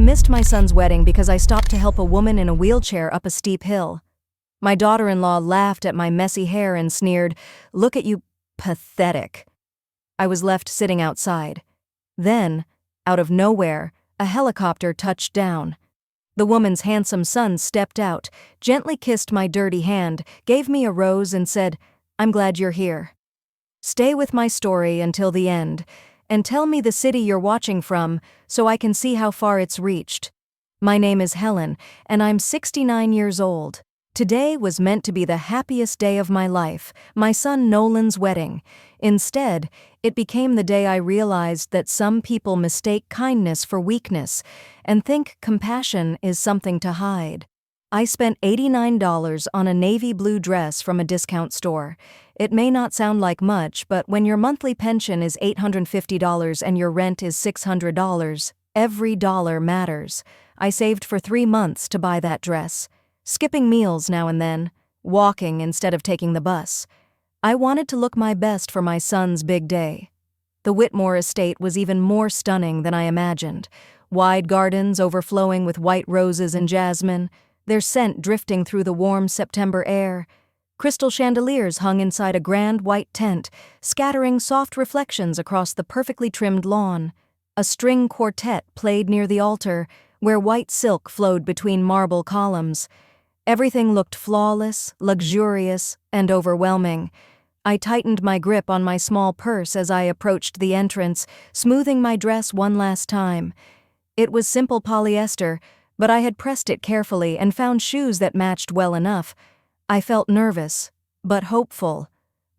missed my son's wedding because I stopped to help a woman in a wheelchair up a steep hill. My daughter-in-law laughed at my messy hair and sneered, "Look at you, pathetic." I was left sitting outside. Then, out of nowhere, a helicopter touched down. The woman's handsome son stepped out, gently kissed my dirty hand, gave me a rose and said, "I'm glad you're here. Stay with my story until the end, and tell me the city you're watching from so I can see how far it's reached. My name is Helen, and I'm 69 years old. Today was meant to be the happiest day of my life, my son Nolan's wedding. Instead, it became the day I realized that some people mistake kindness for weakness and think compassion is something to hide. I spent $89 on a navy blue dress from a discount store. It may not sound like much, but when your monthly pension is $850 and your rent is $600, every dollar matters. I saved for 3 months to buy that dress, skipping meals now and then, walking instead of taking the bus. I wanted to look my best for my son's big day. The Whitmore estate was even more stunning than I imagined. Wide gardens overflowing with white roses and jasmine, their scent drifting through the warm September air. Crystal chandeliers hung inside a grand white tent, scattering soft reflections across the perfectly trimmed lawn. A string quartet played near the altar, where white silk flowed between marble columns. Everything looked flawless, luxurious, and overwhelming. I tightened my grip on my small purse as I approached the entrance, smoothing my dress one last time. It was simple polyester, but I had pressed it carefully and found shoes that matched well enough. I felt nervous, but hopeful.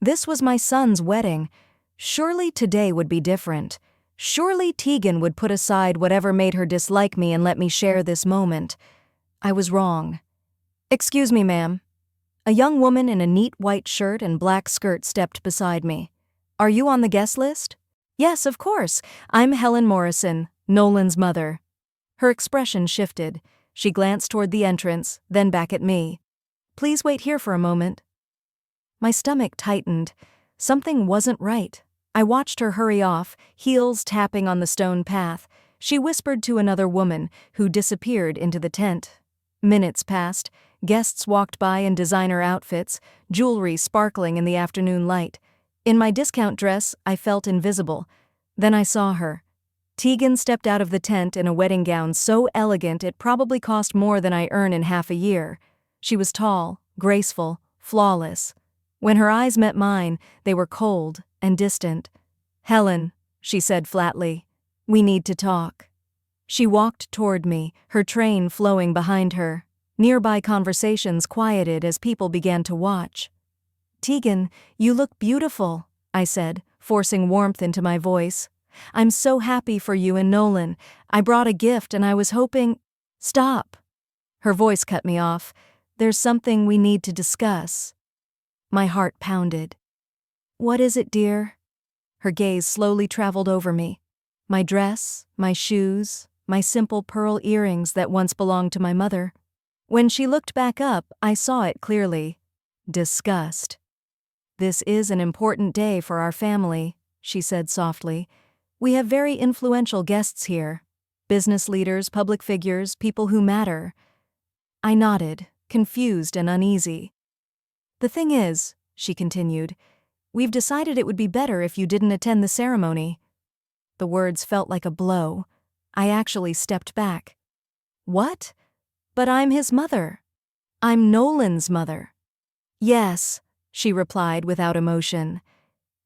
This was my son's wedding. Surely today would be different. Surely Tegan would put aside whatever made her dislike me and let me share this moment. I was wrong. "Excuse me, ma'am." A young woman in a neat white shirt and black skirt stepped beside me. "Are you on the guest list?" "Yes, of course. I'm Helen Morrison, Nolan's mother." Her expression shifted. She glanced toward the entrance, then back at me. "Please wait here for a moment." My stomach tightened. Something wasn't right. I watched her hurry off, heels tapping on the stone path. She whispered to another woman, who disappeared into the tent. Minutes passed. Guests walked by in designer outfits, jewelry sparkling in the afternoon light. In my discount dress, I felt invisible. Then I saw her. Tegan stepped out of the tent in a wedding gown so elegant it probably cost more than I earn in half a year. She was tall, graceful, flawless. When her eyes met mine, they were cold and distant. "Helen," she said flatly, "we need to talk." She walked toward me, her train flowing behind her. Nearby conversations quieted as people began to watch. "Tegan, you look beautiful," I said, forcing warmth into my voice. "I'm so happy for you and Nolan. I brought a gift and I was hoping—" "Stop." Her voice cut me off. "There's something we need to discuss." My heart pounded. "What is it, dear?" Her gaze slowly traveled over me. My dress, my shoes, my simple pearl earrings that once belonged to my mother. When she looked back up, I saw it clearly. Disgust. "This is an important day for our family," she said softly. "We have very influential guests here. Business leaders, public figures, people who matter." I nodded, confused and uneasy. "The thing is," she continued, "we've decided it would be better if you didn't attend the ceremony." The words felt like a blow. I actually stepped back. "What? But I'm his mother. I'm Nolan's mother." "Yes," she replied without emotion.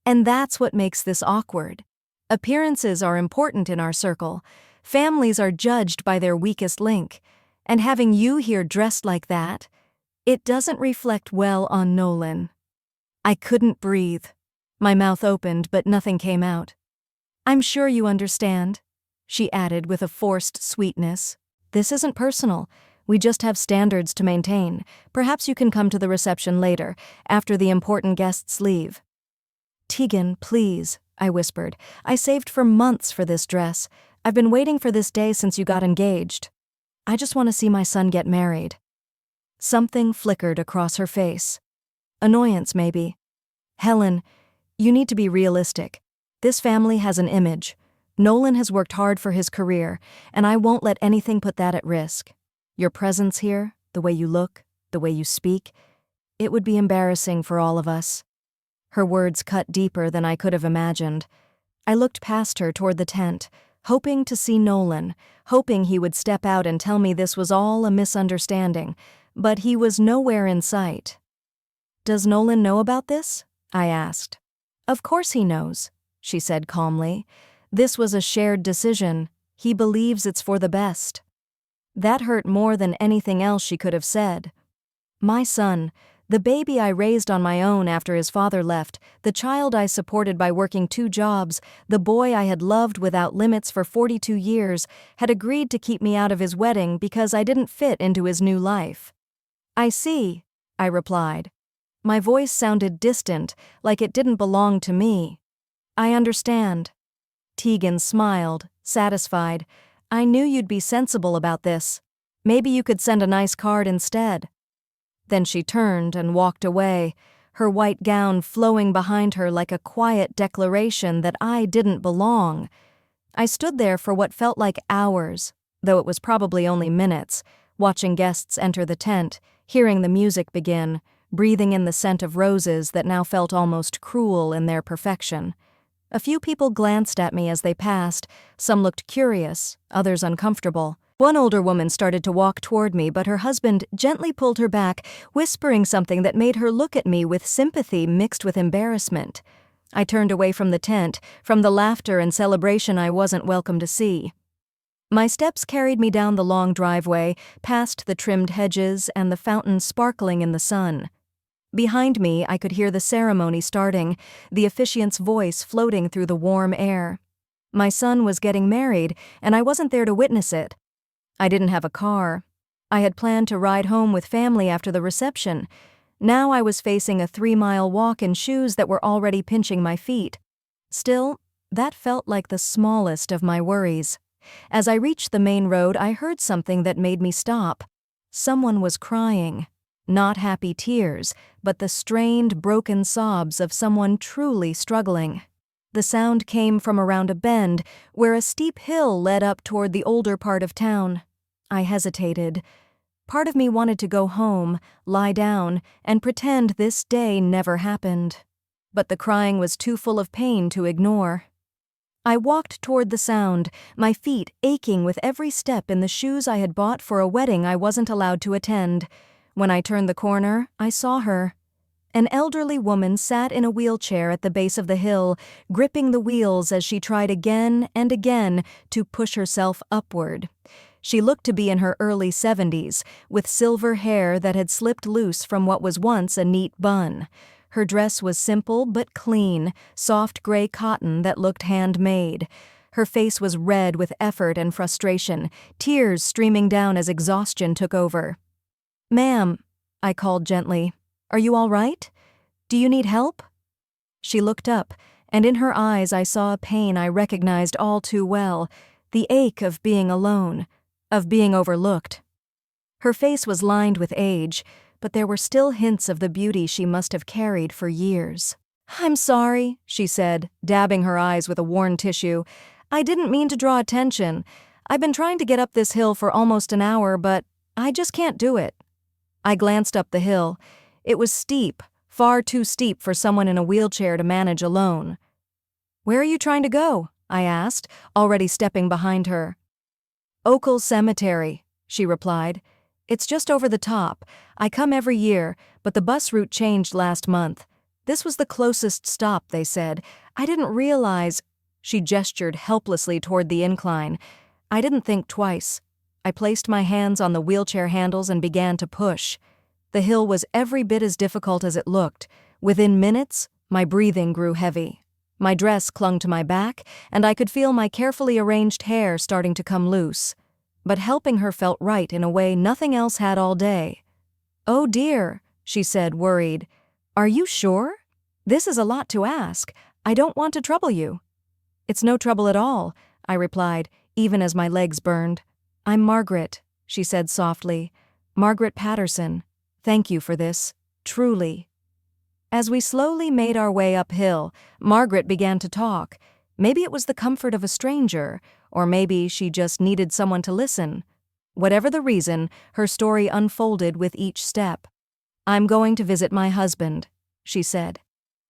"And that's what makes this awkward. Appearances are important in our circle. Families are judged by their weakest link. And having you here dressed like that, it doesn't reflect well on Nolan." I couldn't breathe. My mouth opened, but nothing came out. "I'm sure you understand," she added with a forced sweetness. "This isn't personal. We just have standards to maintain. Perhaps you can come to the reception later, after the important guests leave." "Tegan, please," I whispered. "I saved for months for this dress. I've been waiting for this day since you got engaged. I just want to see my son get married." Something flickered across her face. Annoyance, maybe. "Helen, you need to be realistic. This family has an image. Nolan has worked hard for his career, and I won't let anything put that at risk. Your presence here, the way you look, the way you speak, it would be embarrassing for all of us." Her words cut deeper than I could have imagined. I looked past her toward the tent, hoping to see Nolan, hoping he would step out and tell me this was all a misunderstanding, but he was nowhere in sight. "Does Nolan know about this?" I asked. "Of course he knows," she said calmly. "This was a shared decision. He believes it's for the best." That hurt more than anything else she could have said. My son, the baby I raised on my own after his father left, the child I supported by working 2 jobs, the boy I had loved without limits for 42 years, had agreed to keep me out of his wedding because I didn't fit into his new life. "I see," I replied. My voice sounded distant, like it didn't belong to me. "I understand." Tegan smiled, satisfied. "I knew you'd be sensible about this. Maybe you could send a nice card instead." Then she turned and walked away, her white gown flowing behind her like a quiet declaration that I didn't belong. I stood there for what felt like hours, though it was probably only minutes, watching guests enter the tent, hearing the music begin, breathing in the scent of roses that now felt almost cruel in their perfection. A few people glanced at me as they passed. Some looked curious, others uncomfortable. One older woman started to walk toward me, but her husband gently pulled her back, whispering something that made her look at me with sympathy mixed with embarrassment. I turned away from the tent, from the laughter and celebration I wasn't welcome to see. My steps carried me down the long driveway, past the trimmed hedges and the fountain sparkling in the sun. Behind me, I could hear the ceremony starting, the officiant's voice floating through the warm air. My son was getting married, and I wasn't there to witness it. I didn't have a car. I had planned to ride home with family after the reception. Now I was facing a 3-mile walk in shoes that were already pinching my feet. Still, that felt like the smallest of my worries. As I reached the main road, I heard something that made me stop. Someone was crying. Not happy tears, but the strained, broken sobs of someone truly struggling. The sound came from around a bend, where a steep hill led up toward the older part of town. I hesitated. Part of me wanted to go home, lie down, and pretend this day never happened. But the crying was too full of pain to ignore. I walked toward the sound, my feet aching with every step in the shoes I had bought for a wedding I wasn't allowed to attend. When I turned the corner, I saw her. An elderly woman sat in a wheelchair at the base of the hill, gripping the wheels as she tried again and again to push herself upward. She looked to be in her early 70s, with silver hair that had slipped loose from what was once a neat bun. Her dress was simple but clean, soft gray cotton that looked handmade. Her face was red with effort and frustration, tears streaming down as exhaustion took over. "Ma'am," I called gently, "are you all right? Do you need help?" She looked up, and in her eyes I saw a pain I recognized all too well, the ache of being alone, of being overlooked. Her face was lined with age, but there were still hints of the beauty she must have carried for years. "I'm sorry," she said, dabbing her eyes with a worn tissue. "I didn't mean to draw attention. I've been trying to get up this hill for almost an hour, but I just can't do it." I glanced up the hill. It was steep, far too steep for someone in a wheelchair to manage alone. "Where are you trying to go?" I asked, already stepping behind her. "Oakle Cemetery," she replied. "It's just over the top. I come every year, but the bus route changed last month. This was the closest stop, they said. I didn't realize—" She gestured helplessly toward the incline. I didn't think twice. I placed my hands on the wheelchair handles and began to push. The hill was every bit as difficult as it looked. Within minutes, my breathing grew heavy. My dress clung to my back, and I could feel my carefully arranged hair starting to come loose. But helping her felt right in a way nothing else had all day. "Oh dear," she said, worried. "Are you sure? This is a lot to ask. I don't want to trouble you." "It's no trouble at all," I replied, even as my legs burned. "I'm Margaret," she said softly. "Margaret Patterson. Thank you for this, truly." As we slowly made our way uphill, Margaret began to talk. Maybe it was the comfort of a stranger, or maybe she just needed someone to listen. Whatever the reason, her story unfolded with each step. "I'm going to visit my husband," she said.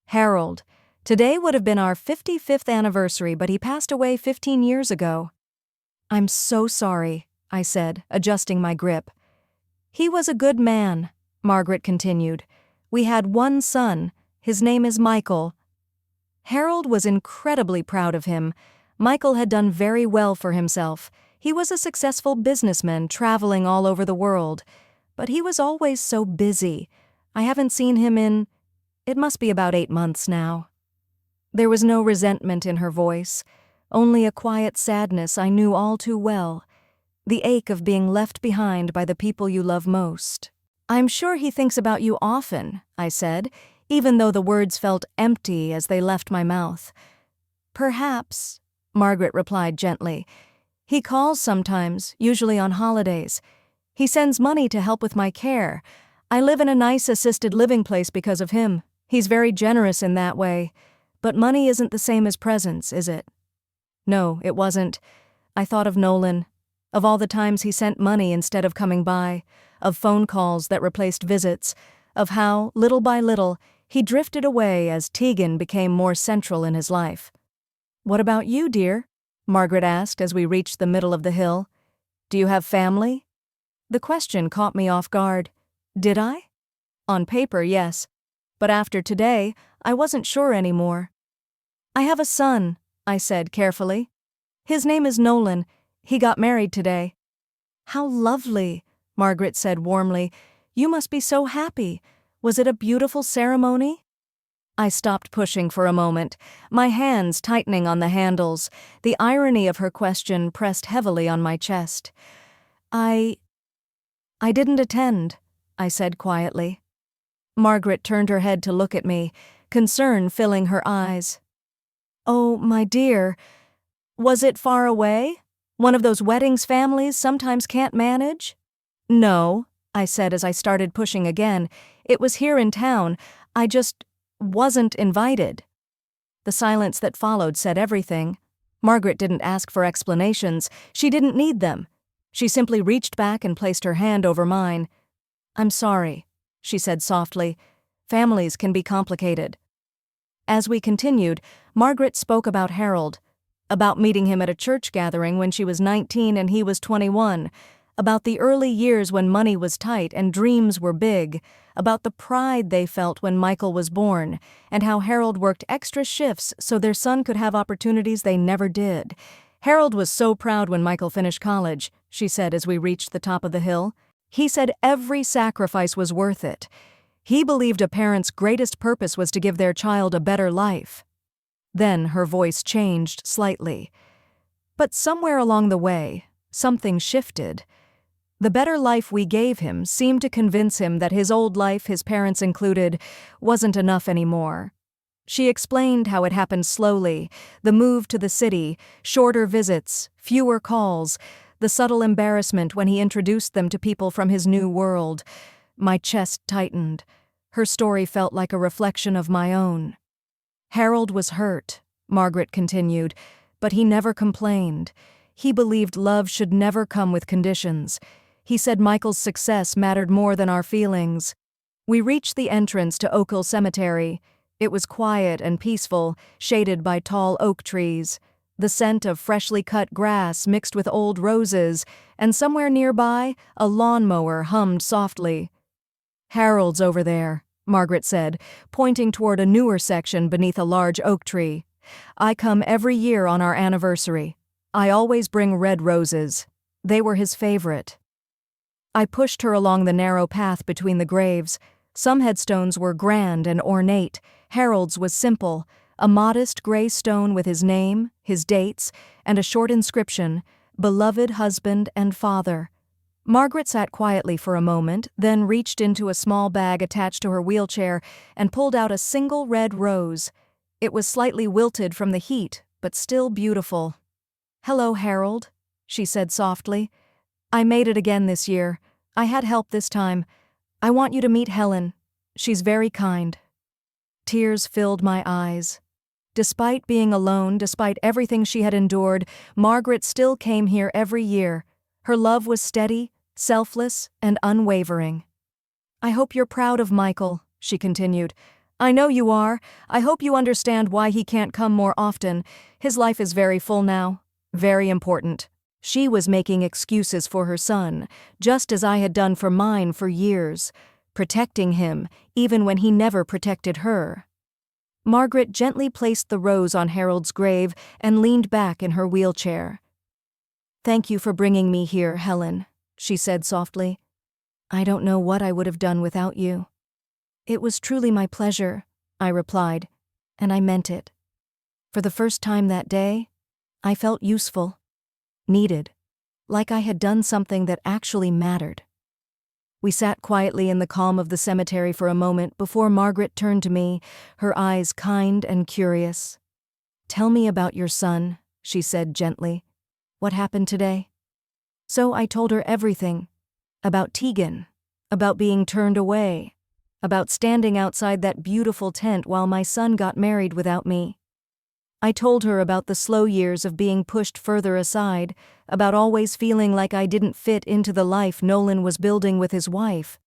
"Harold. Today would have been our 55th anniversary, but he passed away 15 years ago." "I'm so sorry," I said, adjusting my grip. "He was a good man," Margaret continued. "We had one son. His name is Michael." Harold was incredibly proud of him. Michael had done very well for himself. He was a successful businessman traveling all over the world. But he was always so busy. I haven't seen him it must be about 8 months now. There was no resentment in her voice, only a quiet sadness I knew all too well. The ache of being left behind by the people you love most. "I'm sure he thinks about you often," I said, even though the words felt empty as they left my mouth. "Perhaps," Margaret replied gently. "He calls sometimes, usually on holidays. He sends money to help with my care. I live in a nice assisted living place because of him. He's very generous in that way. But money isn't the same as presents, is it?" No, it wasn't. I thought of Nolan, of all the times he sent money instead of coming by, of phone calls that replaced visits, of how, little by little, he drifted away as Tegan became more central in his life. "What about you, dear?" Margaret asked as we reached the middle of the hill. "Do you have family?" The question caught me off guard. Did I? On paper, yes. But after today, I wasn't sure anymore. "I have a son," I said carefully. "His name is Nolan. He got married today." "How lovely," Margaret said warmly. "You must be so happy. Was it a beautiful ceremony?" I stopped pushing for a moment, my hands tightening on the handles. The irony of her question pressed heavily on my chest. I didn't attend," I said quietly. Margaret turned her head to look at me, concern filling her eyes. "Oh, my dear. Was it far away? One of those weddings families sometimes can't manage?" "No," I said as I started pushing again. "It was here in town. I just wasn't invited." The silence that followed said everything. Margaret didn't ask for explanations. She didn't need them. She simply reached back and placed her hand over mine. "I'm sorry," she said softly. "Families can be complicated." As we continued, Margaret spoke about Harold, about meeting him at a church gathering when she was 19 and he was 21, about the early years when money was tight and dreams were big, about the pride they felt when Michael was born, and how Harold worked extra shifts so their son could have opportunities they never did. "Harold was so proud when Michael finished college," she said as we reached the top of the hill. "He said every sacrifice was worth it. He believed a parent's greatest purpose was to give their child a better life." Then her voice changed slightly. "But somewhere along the way, something shifted. The better life we gave him seemed to convince him that his old life, his parents included, wasn't enough anymore." She explained how it happened slowly, the move to the city, shorter visits, fewer calls, the subtle embarrassment when he introduced them to people from his new world. My chest tightened. Her story felt like a reflection of my own. "Harold was hurt," Margaret continued, "but he never complained. He believed love should never come with conditions. He said Michael's success mattered more than our feelings." We reached the entrance to Oak Hill Cemetery. It was quiet and peaceful, shaded by tall oak trees. The scent of freshly cut grass mixed with old roses, and somewhere nearby, a lawnmower hummed softly. "Harold's over there," Margaret said, pointing toward a newer section beneath a large oak tree. "I come every year on our anniversary. I always bring red roses. They were his favorite." I pushed her along the narrow path between the graves. Some headstones were grand and ornate. Harold's was simple, a modest gray stone with his name, his dates, and a short inscription, "Beloved husband and father." Margaret sat quietly for a moment, then reached into a small bag attached to her wheelchair and pulled out a single red rose. It was slightly wilted from the heat, but still beautiful. "Hello, Harold," she said softly. "I made it again this year. I had help this time. I want you to meet Helen. She's very kind." Tears filled my eyes. Despite being alone, despite everything she had endured, Margaret still came here every year. Her love was steady, selfless, and unwavering. "I hope you're proud of Michael," she continued. "I know you are. I hope you understand why he can't come more often. His life is very full now. Very important." She was making excuses for her son, just as I had done for mine for years, protecting him, even when he never protected her. Margaret gently placed the rose on Harold's grave and leaned back in her wheelchair. "Thank you for bringing me here, Helen," she said softly. "I don't know what I would have done without you." "It was truly my pleasure," I replied, and I meant it. For the first time that day, I felt useful, needed, like I had done something that actually mattered. We sat quietly in the calm of the cemetery for a moment before Margaret turned to me, her eyes kind and curious. "Tell me about your son," she said gently. "What happened today?" So I told her everything. About Tegan, about being turned away, about standing outside that beautiful tent while my son got married without me. I told her about the slow years of being pushed further aside, about always feeling like I didn't fit into the life Nolan was building with his wife.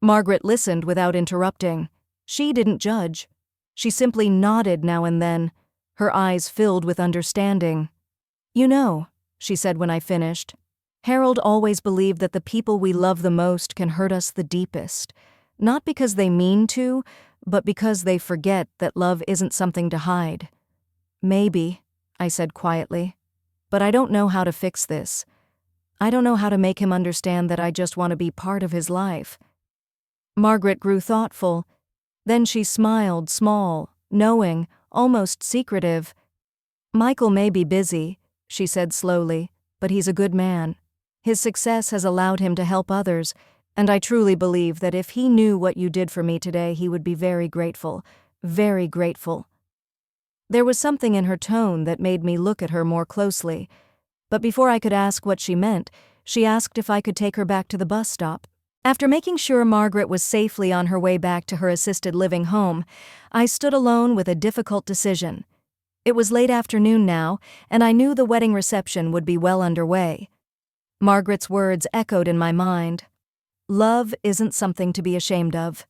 Margaret listened without interrupting. She didn't judge. She simply nodded now and then, her eyes filled with understanding. "You know," she said when I finished, "Harold always believed that the people we love the most can hurt us the deepest, not because they mean to, but because they forget that love isn't something to hide." "Maybe," I said quietly, "but I don't know how to fix this. I don't know how to make him understand that I just want to be part of his life." Margaret grew thoughtful. Then she smiled, small, knowing, almost secretive. "Michael may be busy," she said slowly, "but he's a good man. His success has allowed him to help others, and I truly believe that if he knew what you did for me today, he would be very grateful, very grateful." There was something in her tone that made me look at her more closely, but before I could ask what she meant, she asked if I could take her back to the bus stop. After making sure Margaret was safely on her way back to her assisted living home, I stood alone with a difficult decision. It was late afternoon now, and I knew the wedding reception would be well underway. Margaret's words echoed in my mind. Love isn't something to be ashamed of.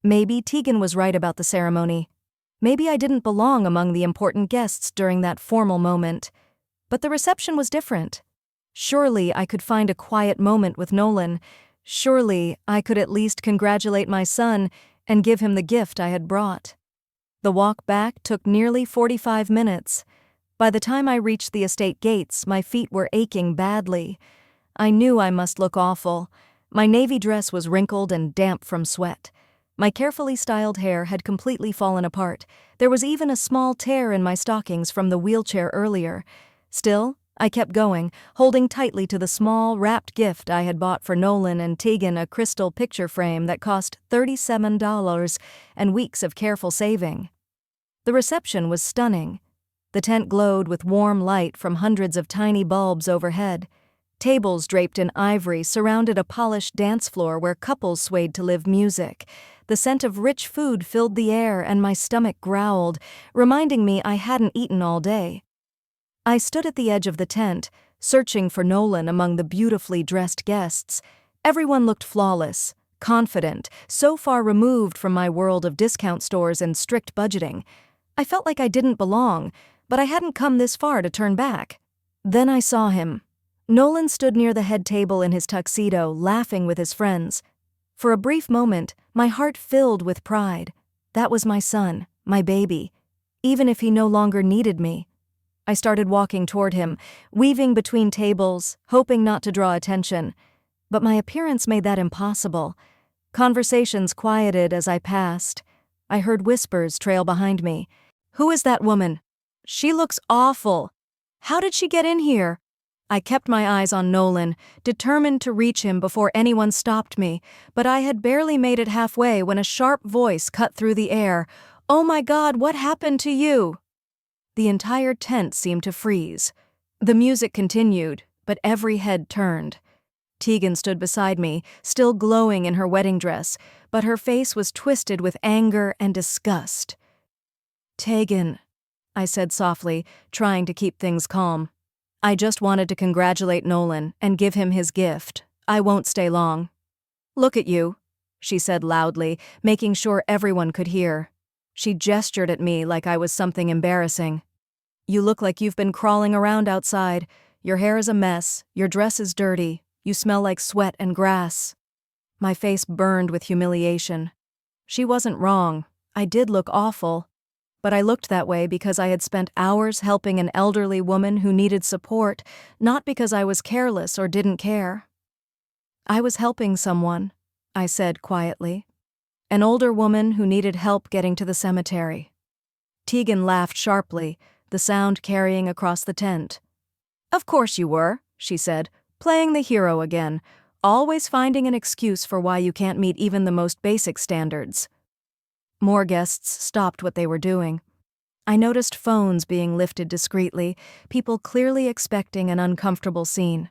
Maybe Tegan was right about the ceremony. Maybe I didn't belong among the important guests during that formal moment. But the reception was different. Surely I could find a quiet moment with Nolan. Surely I could at least congratulate my son and give him the gift I had brought. The walk back took nearly 45 minutes. By the time I reached the estate gates, my feet were aching badly. I knew I must look awful. My navy dress was wrinkled and damp from sweat. My carefully styled hair had completely fallen apart. There was even a small tear in my stockings from the wheelchair earlier. Still, I kept going, holding tightly to the small, wrapped gift I had bought for Nolan and Tegan, a crystal picture frame that cost $37 and weeks of careful saving. The reception was stunning. The tent glowed with warm light from hundreds of tiny bulbs overhead. Tables draped in ivory surrounded a polished dance floor where couples swayed to live music. The scent of rich food filled the air and my stomach growled, reminding me I hadn't eaten all day. I stood at the edge of the tent, searching for Nolan among the beautifully dressed guests. Everyone looked flawless, confident, so far removed from my world of discount stores and strict budgeting. I felt like I didn't belong, but I hadn't come this far to turn back. Then I saw him. Nolan stood near the head table in his tuxedo, laughing with his friends. For a brief moment, my heart filled with pride. That was my son, my baby, even if he no longer needed me. I started walking toward him, weaving between tables, hoping not to draw attention. But my appearance made that impossible. Conversations quieted as I passed. I heard whispers trail behind me. "Who is that woman? She looks awful. How did she get in here?" I kept my eyes on Nolan, determined to reach him before anyone stopped me, but I had barely made it halfway when a sharp voice cut through the air. "Oh my God, what happened to you?" The entire tent seemed to freeze. The music continued, but every head turned. Tegan stood beside me, still glowing in her wedding dress, but her face was twisted with anger and disgust. "Tegan," I said softly, trying to keep things calm. I just wanted to congratulate Nolan and give him his gift. I won't stay long. Look at you, she said loudly, making sure everyone could hear. She gestured at me like I was something embarrassing. You look like you've been crawling around outside. Your hair is a mess, your dress is dirty, you smell like sweat and grass. My face burned with humiliation. She wasn't wrong. I did look awful. But I looked that way because I had spent hours helping an elderly woman who needed support, not because I was careless or didn't care. I was helping someone, I said quietly. An older woman who needed help getting to the cemetery. Tegan laughed sharply, the sound carrying across the tent. Of course you were, she said, playing the hero again, always finding an excuse for why you can't meet even the most basic standards. More guests stopped what they were doing. I noticed phones being lifted discreetly, people clearly expecting an uncomfortable scene.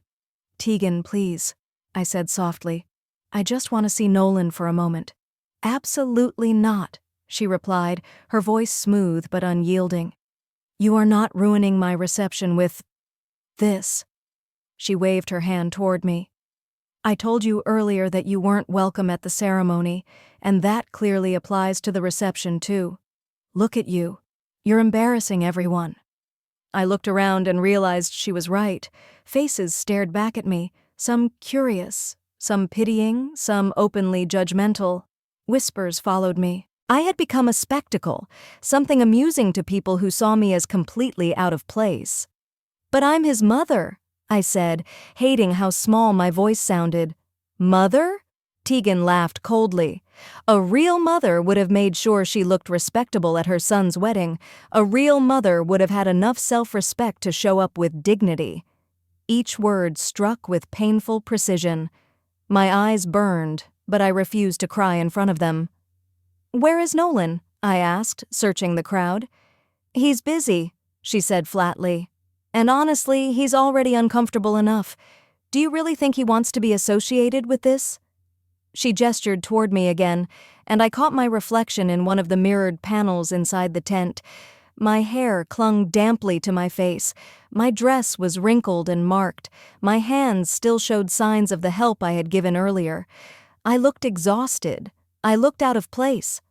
Tegan, please, I said softly. I just want to see Nolan for a moment. Absolutely not, she replied, her voice smooth but unyielding. You are not ruining my reception with this. She waved her hand toward me. I told you earlier that you weren't welcome at the ceremony, and that clearly applies to the reception too. Look at you. You're embarrassing everyone. I looked around and realized she was right. Faces stared back at me, some curious, some pitying, some openly judgmental. Whispers followed me. I had become a spectacle, something amusing to people who saw me as completely out of place. But I'm his mother, I said, hating how small my voice sounded. Mother? Tegan laughed coldly. A real mother would have made sure she looked respectable at her son's wedding. A real mother would have had enough self-respect to show up with dignity. Each word struck with painful precision. My eyes burned, but I refused to cry in front of them. Where is Nolan? I asked, searching the crowd. He's busy, she said flatly. And honestly, he's already uncomfortable enough. Do you really think he wants to be associated with this? She gestured toward me again, and I caught my reflection in one of the mirrored panels inside the tent. My hair clung damply to my face. My dress was wrinkled and marked. My hands still showed signs of the help I had given earlier. I looked exhausted. I looked out of place.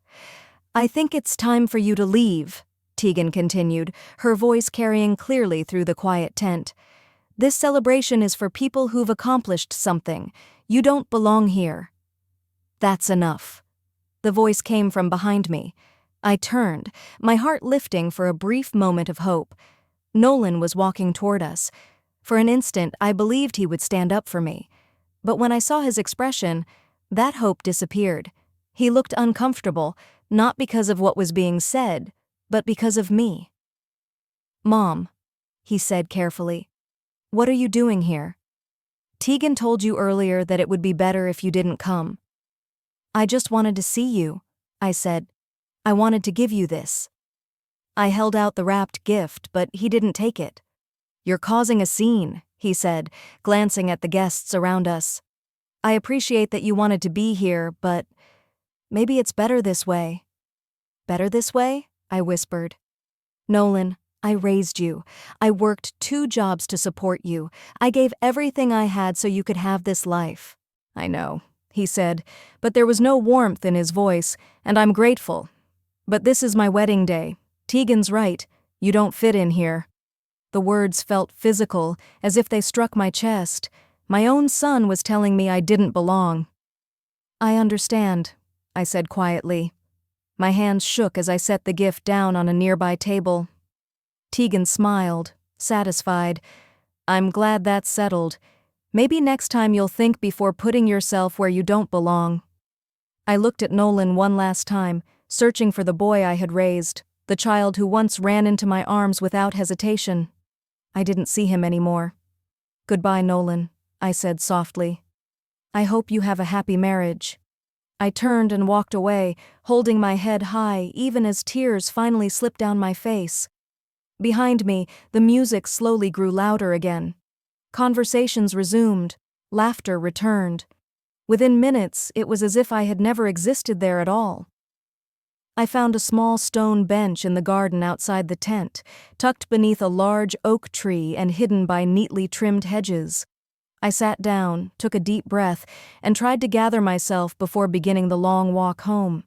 I think it's time for you to leave, Tegan continued, her voice carrying clearly through the quiet tent. This celebration is for people who've accomplished something. You don't belong here. That's enough. The voice came from behind me. I turned, my heart lifting for a brief moment of hope. Nolan was walking toward us. For an instant, I believed he would stand up for me. But when I saw his expression, that hope disappeared. He looked uncomfortable, not because of what was being said, but because of me. Mom, he said carefully, what are you doing here? Tegan told you earlier that it would be better if you didn't come. I just wanted to see you, I said. I wanted to give you this. I held out the wrapped gift, but he didn't take it. You're causing a scene, he said, glancing at the guests around us. I appreciate that you wanted to be here, but maybe it's better this way. Better this way? I whispered. Nolan, I raised you. I worked 2 jobs to support you. I gave everything I had so you could have this life. I know, he said, but there was no warmth in his voice, and I'm grateful. But this is my wedding day. Tegan's right. You don't fit in here. The words felt physical, as if they struck my chest. My own son was telling me I didn't belong. I understand, I said quietly. My hands shook as I set the gift down on a nearby table. Tegan smiled, satisfied. I'm glad that's settled. Maybe next time you'll think before putting yourself where you don't belong. I looked at Nolan one last time, searching for the boy I had raised, the child who once ran into my arms without hesitation. I didn't see him anymore. Goodbye, Nolan, I said softly. I hope you have a happy marriage. I turned and walked away, holding my head high even as tears finally slipped down my face. Behind me, the music slowly grew louder again. Conversations resumed. Laughter returned. Within minutes, it was as if I had never existed there at all. I found a small stone bench in the garden outside the tent, tucked beneath a large oak tree and hidden by neatly trimmed hedges. I sat down, took a deep breath, and tried to gather myself before beginning the long walk home.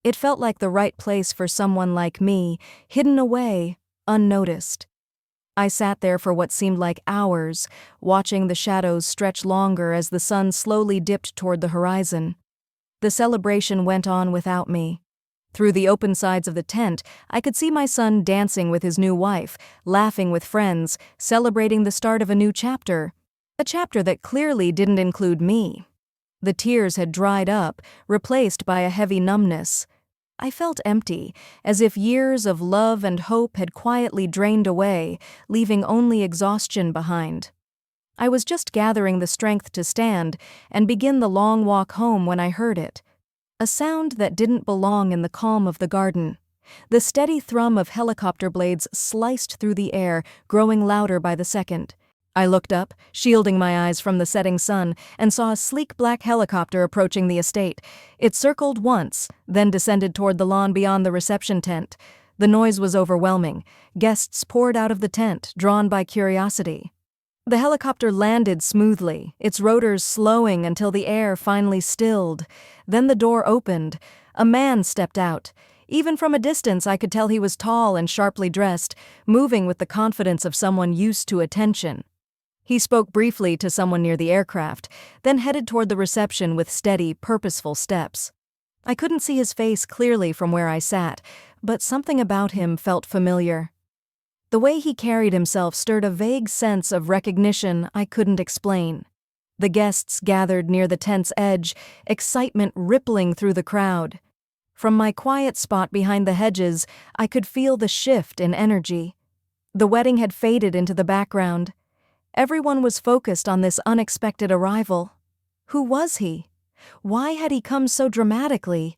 It felt like the right place for someone like me, hidden away, unnoticed. I sat there for what seemed like hours, watching the shadows stretch longer as the sun slowly dipped toward the horizon. The celebration went on without me. Through the open sides of the tent, I could see my son dancing with his new wife, laughing with friends, celebrating the start of a new chapter. A chapter that clearly didn't include me. The tears had dried up, replaced by a heavy numbness. I felt empty, as if years of love and hope had quietly drained away, leaving only exhaustion behind. I was just gathering the strength to stand and begin the long walk home when I heard it. A sound that didn't belong in the calm of the garden. The steady thrum of helicopter blades sliced through the air, growing louder by the second. I looked up, shielding my eyes from the setting sun, and saw a sleek black helicopter approaching the estate. It circled once, then descended toward the lawn beyond the reception tent. The noise was overwhelming. Guests poured out of the tent, drawn by curiosity. The helicopter landed smoothly, its rotors slowing until the air finally stilled. Then the door opened. A man stepped out. Even from a distance, I could tell he was tall and sharply dressed, moving with the confidence of someone used to attention. He spoke briefly to someone near the aircraft, then headed toward the reception with steady, purposeful steps. I couldn't see his face clearly from where I sat, but something about him felt familiar. The way he carried himself stirred a vague sense of recognition I couldn't explain. The guests gathered near the tent's edge, excitement rippling through the crowd. From my quiet spot behind the hedges, I could feel the shift in energy. The wedding had faded into the background. Everyone was focused on this unexpected arrival. Who was he? Why had he come so dramatically?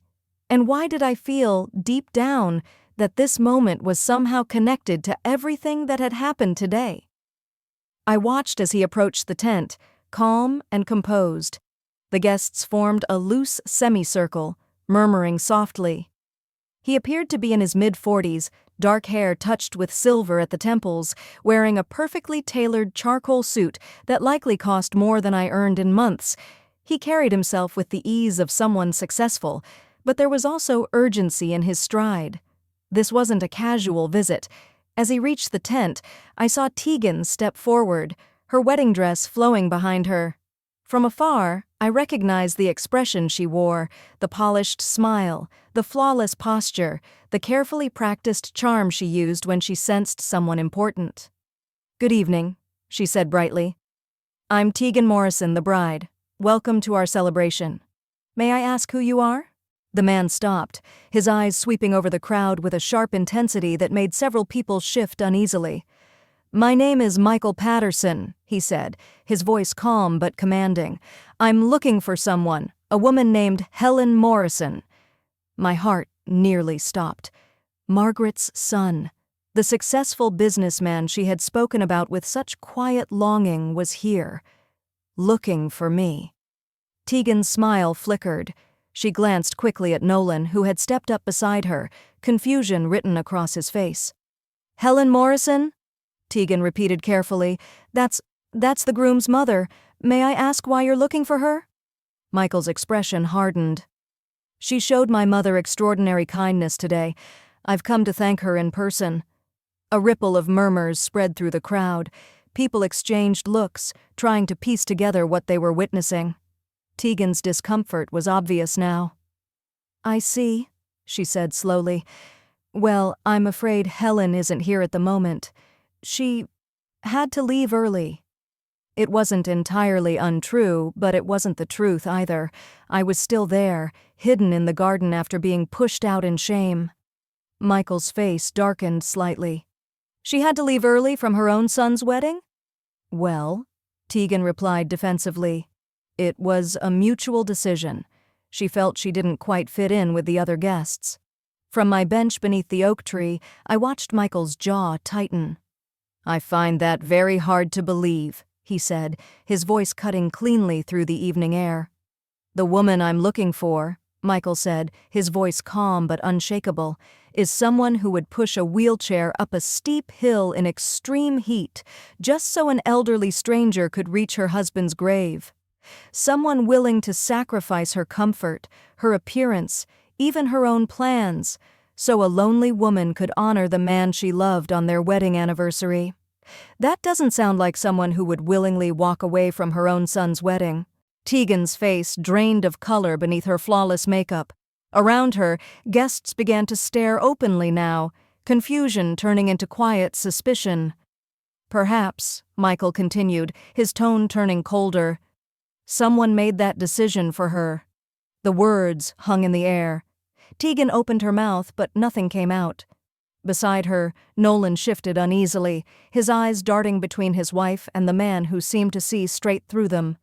And why did I feel, deep down, that this moment was somehow connected to everything that had happened today? I watched as he approached the tent, calm and composed. The guests formed a loose semicircle, murmuring softly. He appeared to be in his mid-40s, dark hair touched with silver at the temples, wearing a perfectly tailored charcoal suit that likely cost more than I earned in months. He carried himself with the ease of someone successful, but there was also urgency in his stride. This wasn't a casual visit. As he reached the tent, I saw Tegan step forward, her wedding dress flowing behind her. From afar, I recognized the expression she wore, the polished smile, the flawless posture, the carefully practiced charm she used when she sensed someone important. "Good evening," she said brightly. "I'm Tegan Morrison, the bride. Welcome to our celebration. May I ask who you are?" The man stopped, his eyes sweeping over the crowd with a sharp intensity that made several people shift uneasily. "My name is Michael Patterson," he said, his voice calm but commanding. "I'm looking for someone, a woman named Helen Morrison." My heart nearly stopped. Margaret's son, the successful businessman she had spoken about with such quiet longing, was here, looking for me. Tegan's smile flickered. She glanced quickly at Nolan, who had stepped up beside her, confusion written across his face. "Helen Morrison?" Tegan repeated carefully. That's the groom's mother. May I ask why you're looking for her?" Michael's expression hardened. "She showed my mother extraordinary kindness today. I've come to thank her in person." A ripple of murmurs spread through the crowd. People exchanged looks, trying to piece together what they were witnessing. Tegan's discomfort was obvious now. "I see," she said slowly. "Well, I'm afraid Helen isn't here at the moment. She had to leave early." It wasn't entirely untrue, but it wasn't the truth either. I was still there, hidden in the garden after being pushed out in shame. Michael's face darkened slightly. "She had to leave early from her own son's wedding?" "Well," Tegan replied defensively, "it was a mutual decision. She felt she didn't quite fit in with the other guests." From my bench beneath the oak tree, I watched Michael's jaw tighten. "I find that very hard to believe," he said, his voice cutting cleanly through the evening air. "The woman I'm looking for, Michael said, his voice calm but unshakable, is someone who would push a wheelchair up a steep hill in extreme heat just so an elderly stranger could reach her husband's grave. Someone willing to sacrifice her comfort, her appearance, even her own plans, so a lonely woman could honor the man she loved on their wedding anniversary. That doesn't sound like someone who would willingly walk away from her own son's wedding. Tegan's face drained of color beneath her flawless makeup. Around her, guests began to stare openly now, confusion turning into quiet suspicion. Perhaps, Michael continued, his tone turning colder, someone made that decision for her. The words hung in the air. Tegan opened her mouth, but nothing came out. Beside her, Nolan shifted uneasily, his eyes darting between his wife and the man who seemed to see straight through them.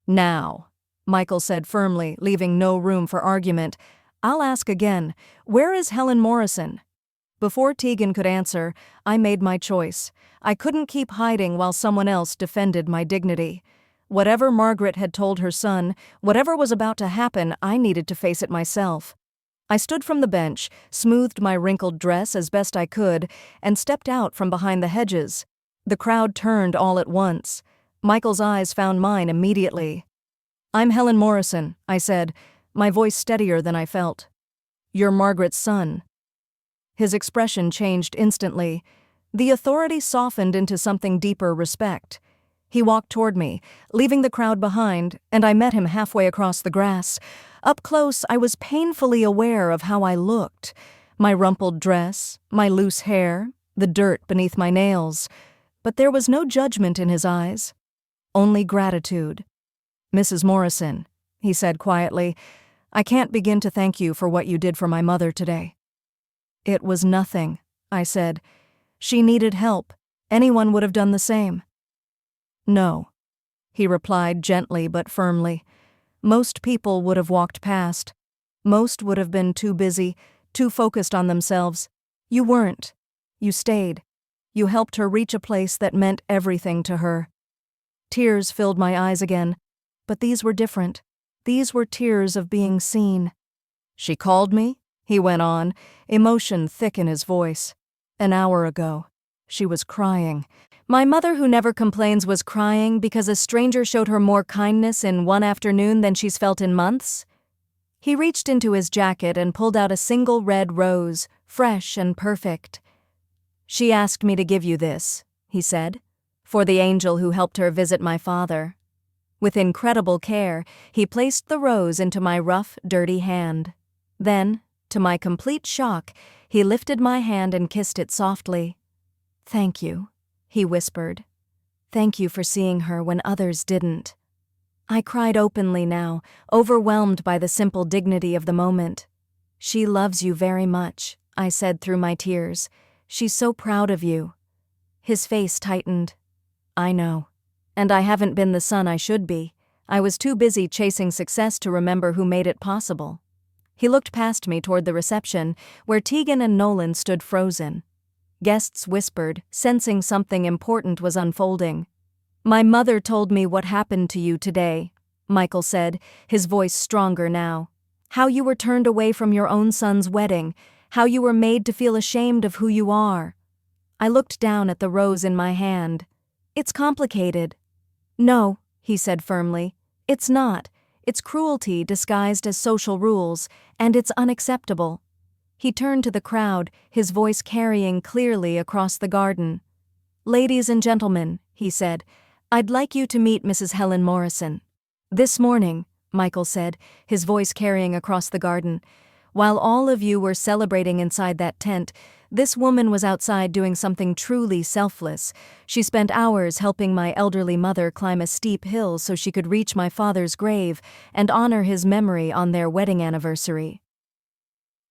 Now, Michael said firmly, leaving no room for argument, I'll ask again, where is Helen Morrison? Before Tegan could answer, I made my choice. I couldn't keep hiding while someone else defended my dignity. Whatever Margaret had told her son, whatever was about to happen, I needed to face it myself. I stood from the bench, smoothed my wrinkled dress as best I could, and stepped out from behind the hedges. The crowd turned all at once. Michael's eyes found mine immediately. I'm Helen Morrison, I said, my voice steadier than I felt. You're Margaret's son. His expression changed instantly. The authority softened into something deeper respect. He walked toward me, leaving the crowd behind, and I met him halfway across the grass. Up close, I was painfully aware of how I looked. My rumpled dress, my loose hair, the dirt beneath my nails. But there was no judgment in his eyes. Only gratitude. Mrs. Morrison, he said quietly, I can't begin to thank you for what you did for my mother today. It was nothing, I said. She needed help. Anyone would have done the same. No, he replied gently but firmly. Most people would have walked past. Most would have been too busy, too focused on themselves. You weren't. You stayed. You helped her reach a place that meant everything to her. Tears filled my eyes again, but these were different. These were tears of being seen. She called me, he went on, emotion thick in his voice. An hour ago. She was crying. My mother who never complains was crying because a stranger showed her more kindness in one afternoon than she's felt in months? He reached into his jacket and pulled out a single red rose, fresh and perfect. She asked me to give you this, he said, for the angel who helped her visit my father. With incredible care, he placed the rose into my rough, dirty hand. Then, to my complete shock, he lifted my hand and kissed it softly. Thank you, he whispered. Thank you for seeing her when others didn't. I cried openly now, overwhelmed by the simple dignity of the moment. She loves you very much, I said through my tears. She's so proud of you. His face tightened. I know. And I haven't been the son I should be. I was too busy chasing success to remember who made it possible. He looked past me toward the reception, where Tegan and Nolan stood frozen. Guests whispered, sensing something important was unfolding. My mother told me what happened to you today, Michael said, his voice stronger now. How you were turned away from your own son's wedding, how you were made to feel ashamed of who you are. I looked down at the rose in my hand. It's complicated. No, he said firmly. It's not. It's cruelty disguised as social rules, and it's unacceptable. He turned to the crowd, his voice carrying clearly across the garden. Ladies and gentlemen, he said, I'd like you to meet Mrs. Helen Morrison. This morning, Michael said, his voice carrying across the garden, while all of you were celebrating inside that tent, this woman was outside doing something truly selfless. She spent hours helping my elderly mother climb a steep hill so she could reach my father's grave and honor his memory on their wedding anniversary.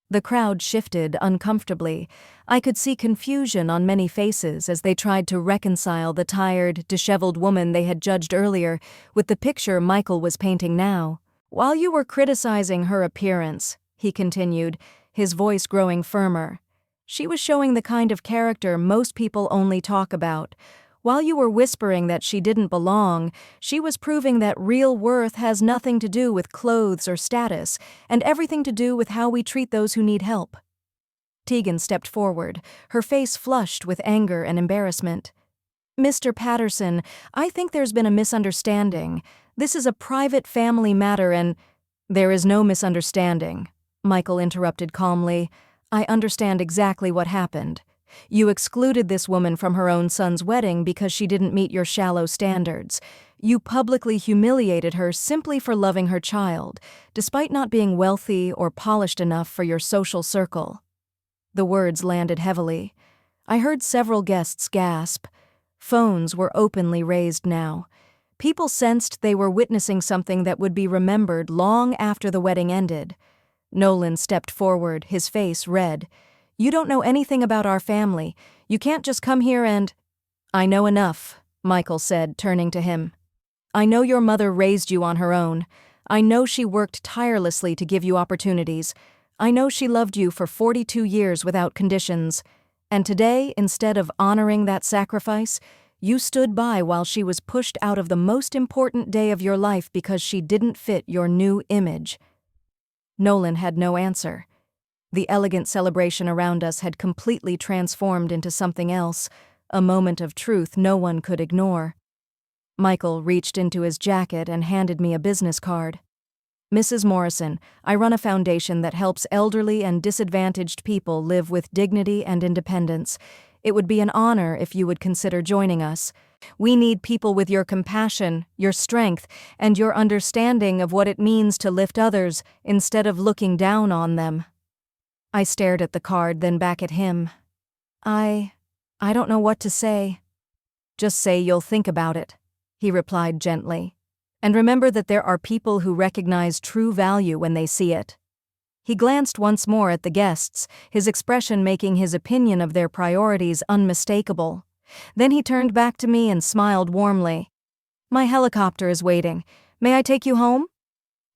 The crowd shifted uncomfortably. I could see confusion on many faces as they tried to reconcile the tired, disheveled woman they had judged earlier with the picture Michael was painting now. While you were criticizing her appearance, he continued, his voice growing firmer, she was showing the kind of character most people only talk about, While you were whispering that she didn't belong, she was proving that real worth has nothing to do with clothes or status, and everything to do with how we treat those who need help." Tegan stepped forward, her face flushed with anger and embarrassment. "Mr. Patterson, I think there's been a misunderstanding. This is a private family matter and—" "There is no misunderstanding," Michael interrupted calmly. "I understand exactly what happened. You excluded this woman from her own son's wedding because she didn't meet your shallow standards. You publicly humiliated her simply for loving her child, despite not being wealthy or polished enough for your social circle." The words landed heavily. I heard several guests gasp. Phones were openly raised now. People sensed they were witnessing something that would be remembered long after the wedding ended. Nolan stepped forward, his face red. "You don't know anything about our family. You can't just come here and—" "I know enough," Michael said, turning to him. "I know your mother raised you on her own. I know she worked tirelessly to give you opportunities. I know she loved you for 42 years without conditions. And today, instead of honoring that sacrifice, you stood by while she was pushed out of the most important day of your life because she didn't fit your new image." Nolan had no answer. The elegant celebration around us had completely transformed into something else, a moment of truth no one could ignore. Michael reached into his jacket and handed me a business card. "Mrs. Morrison, I run a foundation that helps elderly and disadvantaged people live with dignity and independence. It would be an honor if you would consider joining us. We need people with your compassion, your strength, and your understanding of what it means to lift others instead of looking down on them." I stared at the card, then back at him. I don't know what to say." "Just say you'll think about it," he replied gently. "And remember that there are people who recognize true value when they see it." He glanced once more at the guests, his expression making his opinion of their priorities unmistakable. Then he turned back to me and smiled warmly. "My helicopter is waiting. May I take you home?"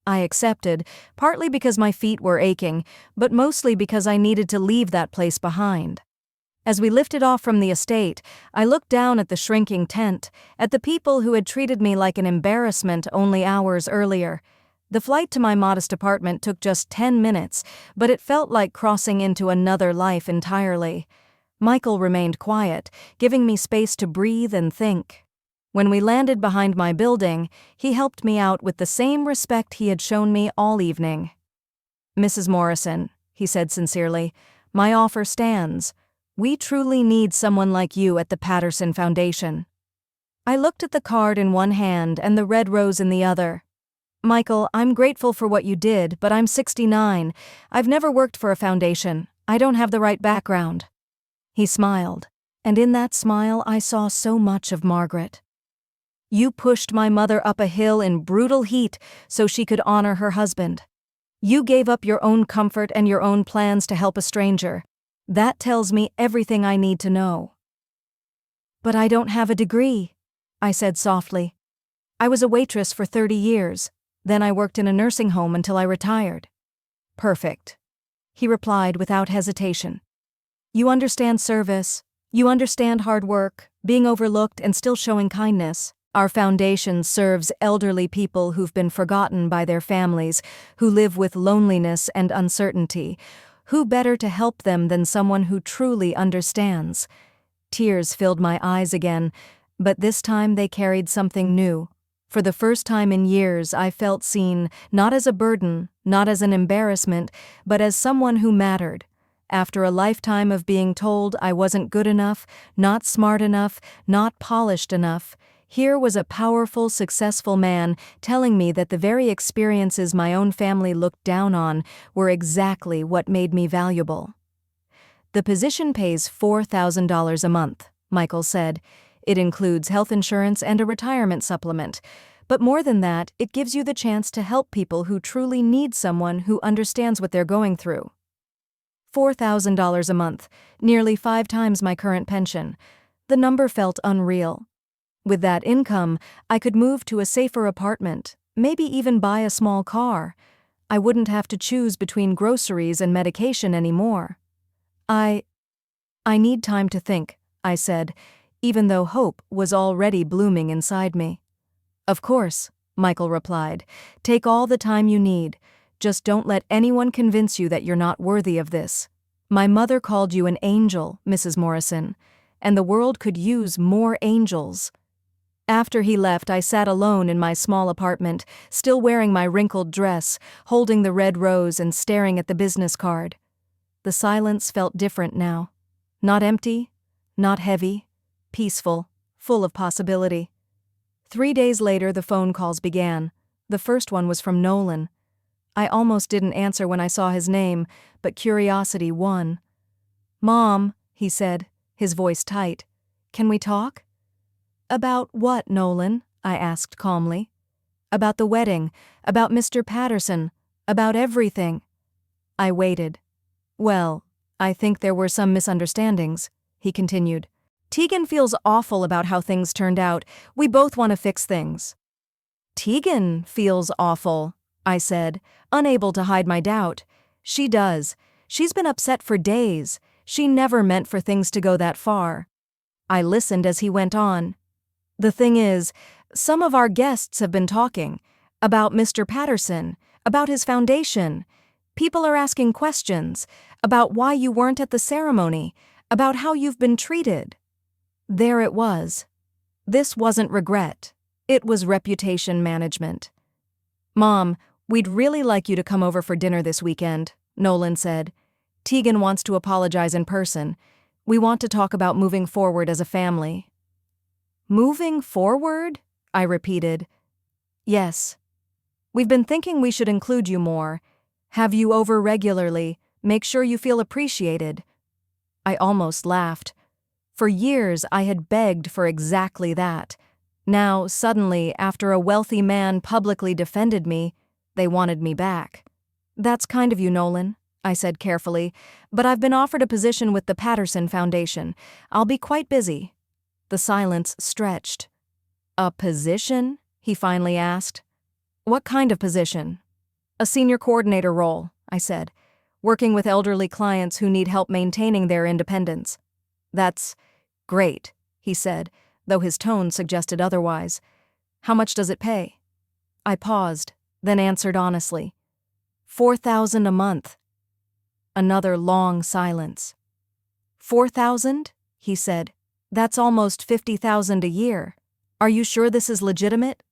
I accepted, partly because my feet were aching, but mostly because I needed to leave that place behind. As we lifted off from the estate, I looked down at the shrinking tent, at the people who had treated me like an embarrassment only hours earlier. The flight to my modest apartment took just 10 minutes, but it felt like crossing into another life entirely. Michael remained quiet, giving me space to breathe and think. When we landed behind my building, he helped me out with the same respect he had shown me all evening. "Mrs. Morrison," he said sincerely, "my offer stands. We truly need someone like you at the Patterson Foundation." I looked at the card in one hand and the red rose in the other. "Michael, I'm grateful for what you did, but I'm 69. I've never worked for a foundation. I don't have the right background." He smiled, and in that smile I saw so much of Margaret. "You pushed my mother up a hill in brutal heat so she could honor her husband. You gave up your own comfort and your own plans to help a stranger. That tells me everything I need to know." "But I don't have a degree," I said softly. "I was a waitress for 30 years. Then I worked in a nursing home until I retired." "Perfect," he replied without hesitation. "You understand service. You understand hard work, being overlooked and still showing kindness. Our foundation serves elderly people who've been forgotten by their families, who live with loneliness and uncertainty. Who better to help them than someone who truly understands?" Tears filled my eyes again, but this time they carried something new. For the first time in years, I felt seen, not as a burden, not as an embarrassment, but as someone who mattered. After a lifetime of being told I wasn't good enough, not smart enough, not polished enough, here was a powerful, successful man telling me that the very experiences my own family looked down on were exactly what made me valuable. "The position pays $4,000 a month," Michael said. "It includes health insurance and a retirement supplement. But more than that, it gives you the chance to help people who truly need someone who understands what they're going through." $4,000 a month, nearly 5 times my current pension. The number felt unreal. With that income, I could move to a safer apartment, maybe even buy a small car. I wouldn't have to choose between groceries and medication anymore. I need time to think," I said. even though hope was already blooming inside me. "Of course," Michael replied. "Take all the time you need. Just don't let anyone convince you that you're not worthy of this. My mother called you an angel, Mrs. Morrison, and the world could use more angels." After he left, I sat alone in my small apartment, still wearing my wrinkled dress, holding the red rose and staring at the business card. The silence felt different now. Not empty, not heavy, peaceful, full of possibility. 3 days later, the phone calls began. The first one was from Nolan. I almost didn't answer when I saw his name, but curiosity won. "Mom," he said, his voice tight. "Can we talk?" "About what, Nolan?" I asked calmly. "About the wedding, about Mr. Patterson, about everything." I waited. "Well, I think there were some misunderstandings," he continued. "Tegan feels awful about how things turned out. We both want to fix things." "Tegan feels awful," I said, unable to hide my doubt. "She does. She's been upset for days. She never meant for things to go that far." I listened as he went on. "The thing is, some of our guests have been talking about Mr. Patterson, about his foundation. People are asking questions about why you weren't at the ceremony, about how you've been treated." There it was. This wasn't regret. It was reputation management. "Mom, we'd really like you to come over for dinner this weekend," Nolan said. "Tegan wants to apologize in person. We want to talk about moving forward as a family." "Moving forward?" I repeated. "Yes. We've been thinking we should include you more, have you over regularly, make sure you feel appreciated." I almost laughed. For years I had begged for exactly that. Now, suddenly, after a wealthy man publicly defended me, they wanted me back. "That's kind of you, Nolan," I said carefully, "but I've been offered a position with the Patterson Foundation. I'll be quite busy." The silence stretched. "A position?" he finally asked. "What kind of position?" "A senior coordinator role," I said, "working with elderly clients who need help maintaining their independence." "That's great," he said, though his tone suggested otherwise. "How much does it pay?" I paused, then answered honestly. $4,000 a month." Another long silence. "4,000?" he said. "That's almost $50,000 a year. Are you sure this is legitimate?"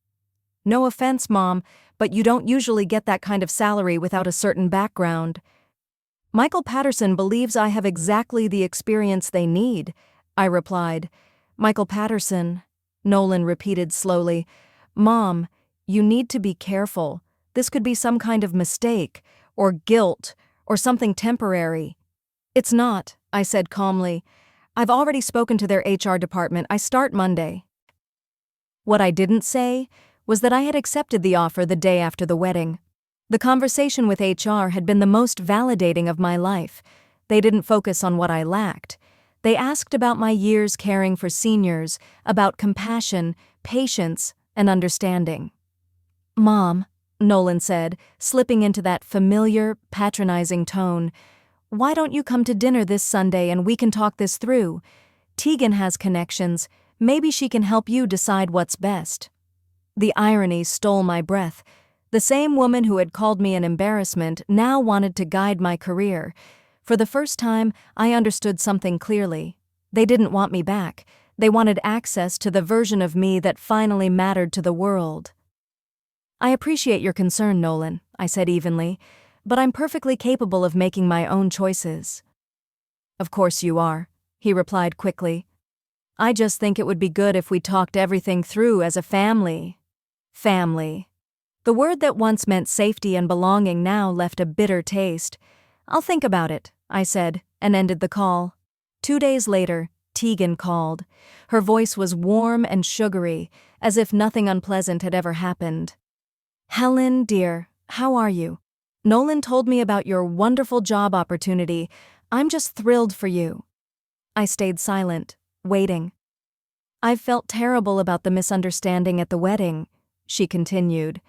"No offense, Mom, but you don't usually get that kind of salary without a certain background." "Michael Patterson believes I have exactly the experience they need," I replied. "Michael Patterson," Nolan repeated slowly. "Mom, you need to be careful. This could be some kind of mistake, or guilt, or something temporary." "It's not," I said calmly. "I've already spoken to their HR department. I start Monday." What I didn't say was that I had accepted the offer the day after the wedding. The conversation with HR had been the most validating of my life. They didn't focus on what I lacked. They asked about my years caring for seniors, about compassion, patience, and understanding. "Mom," Nolan said, slipping into that familiar, patronizing tone, "why don't you come to dinner this Sunday and we can talk this through? Tegan has connections. Maybe she can help you decide what's best." The irony stole my breath. The same woman who had called me an embarrassment now wanted to guide my career. For the first time, I understood something clearly. They didn't want me back. They wanted access to the version of me that finally mattered to the world. "I appreciate your concern, Nolan," I said evenly, "but I'm perfectly capable of making my own choices." "Of course you are," he replied quickly. "I just think it would be good if we talked everything through as a family." Family. The word that once meant safety and belonging now left a bitter taste. "I'll think about it," I said, and ended the call. 2 days later, Tegan called. Her voice was warm and sugary, as if nothing unpleasant had ever happened. "Helen, dear, how are you? Nolan told me about your wonderful job opportunity. I'm just thrilled for you." I stayed silent, waiting. "I've felt terrible about the misunderstanding at the wedding," she continued.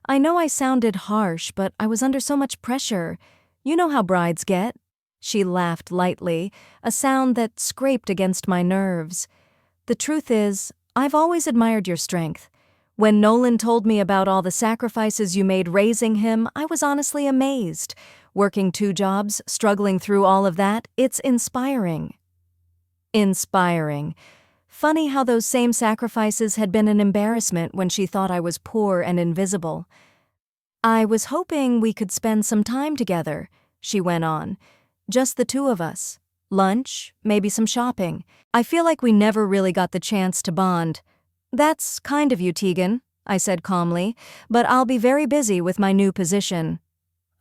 "I know I sounded harsh, but I was under so much pressure. You know how brides get." She laughed lightly, a sound that scraped against my nerves. The truth is, I've always admired your strength. When Nolan told me about all the sacrifices you made raising him, I was honestly amazed. Working 2 jobs, struggling through all of that, it's inspiring. Inspiring. Funny how those same sacrifices had been an embarrassment when she thought I was poor and invisible. I was hoping we could spend some time together, she went on. Just the 2 of us. Lunch, maybe some shopping. I feel like we never really got the chance to bond. That's kind of you, Tegan, I said calmly, but I'll be very busy with my new position.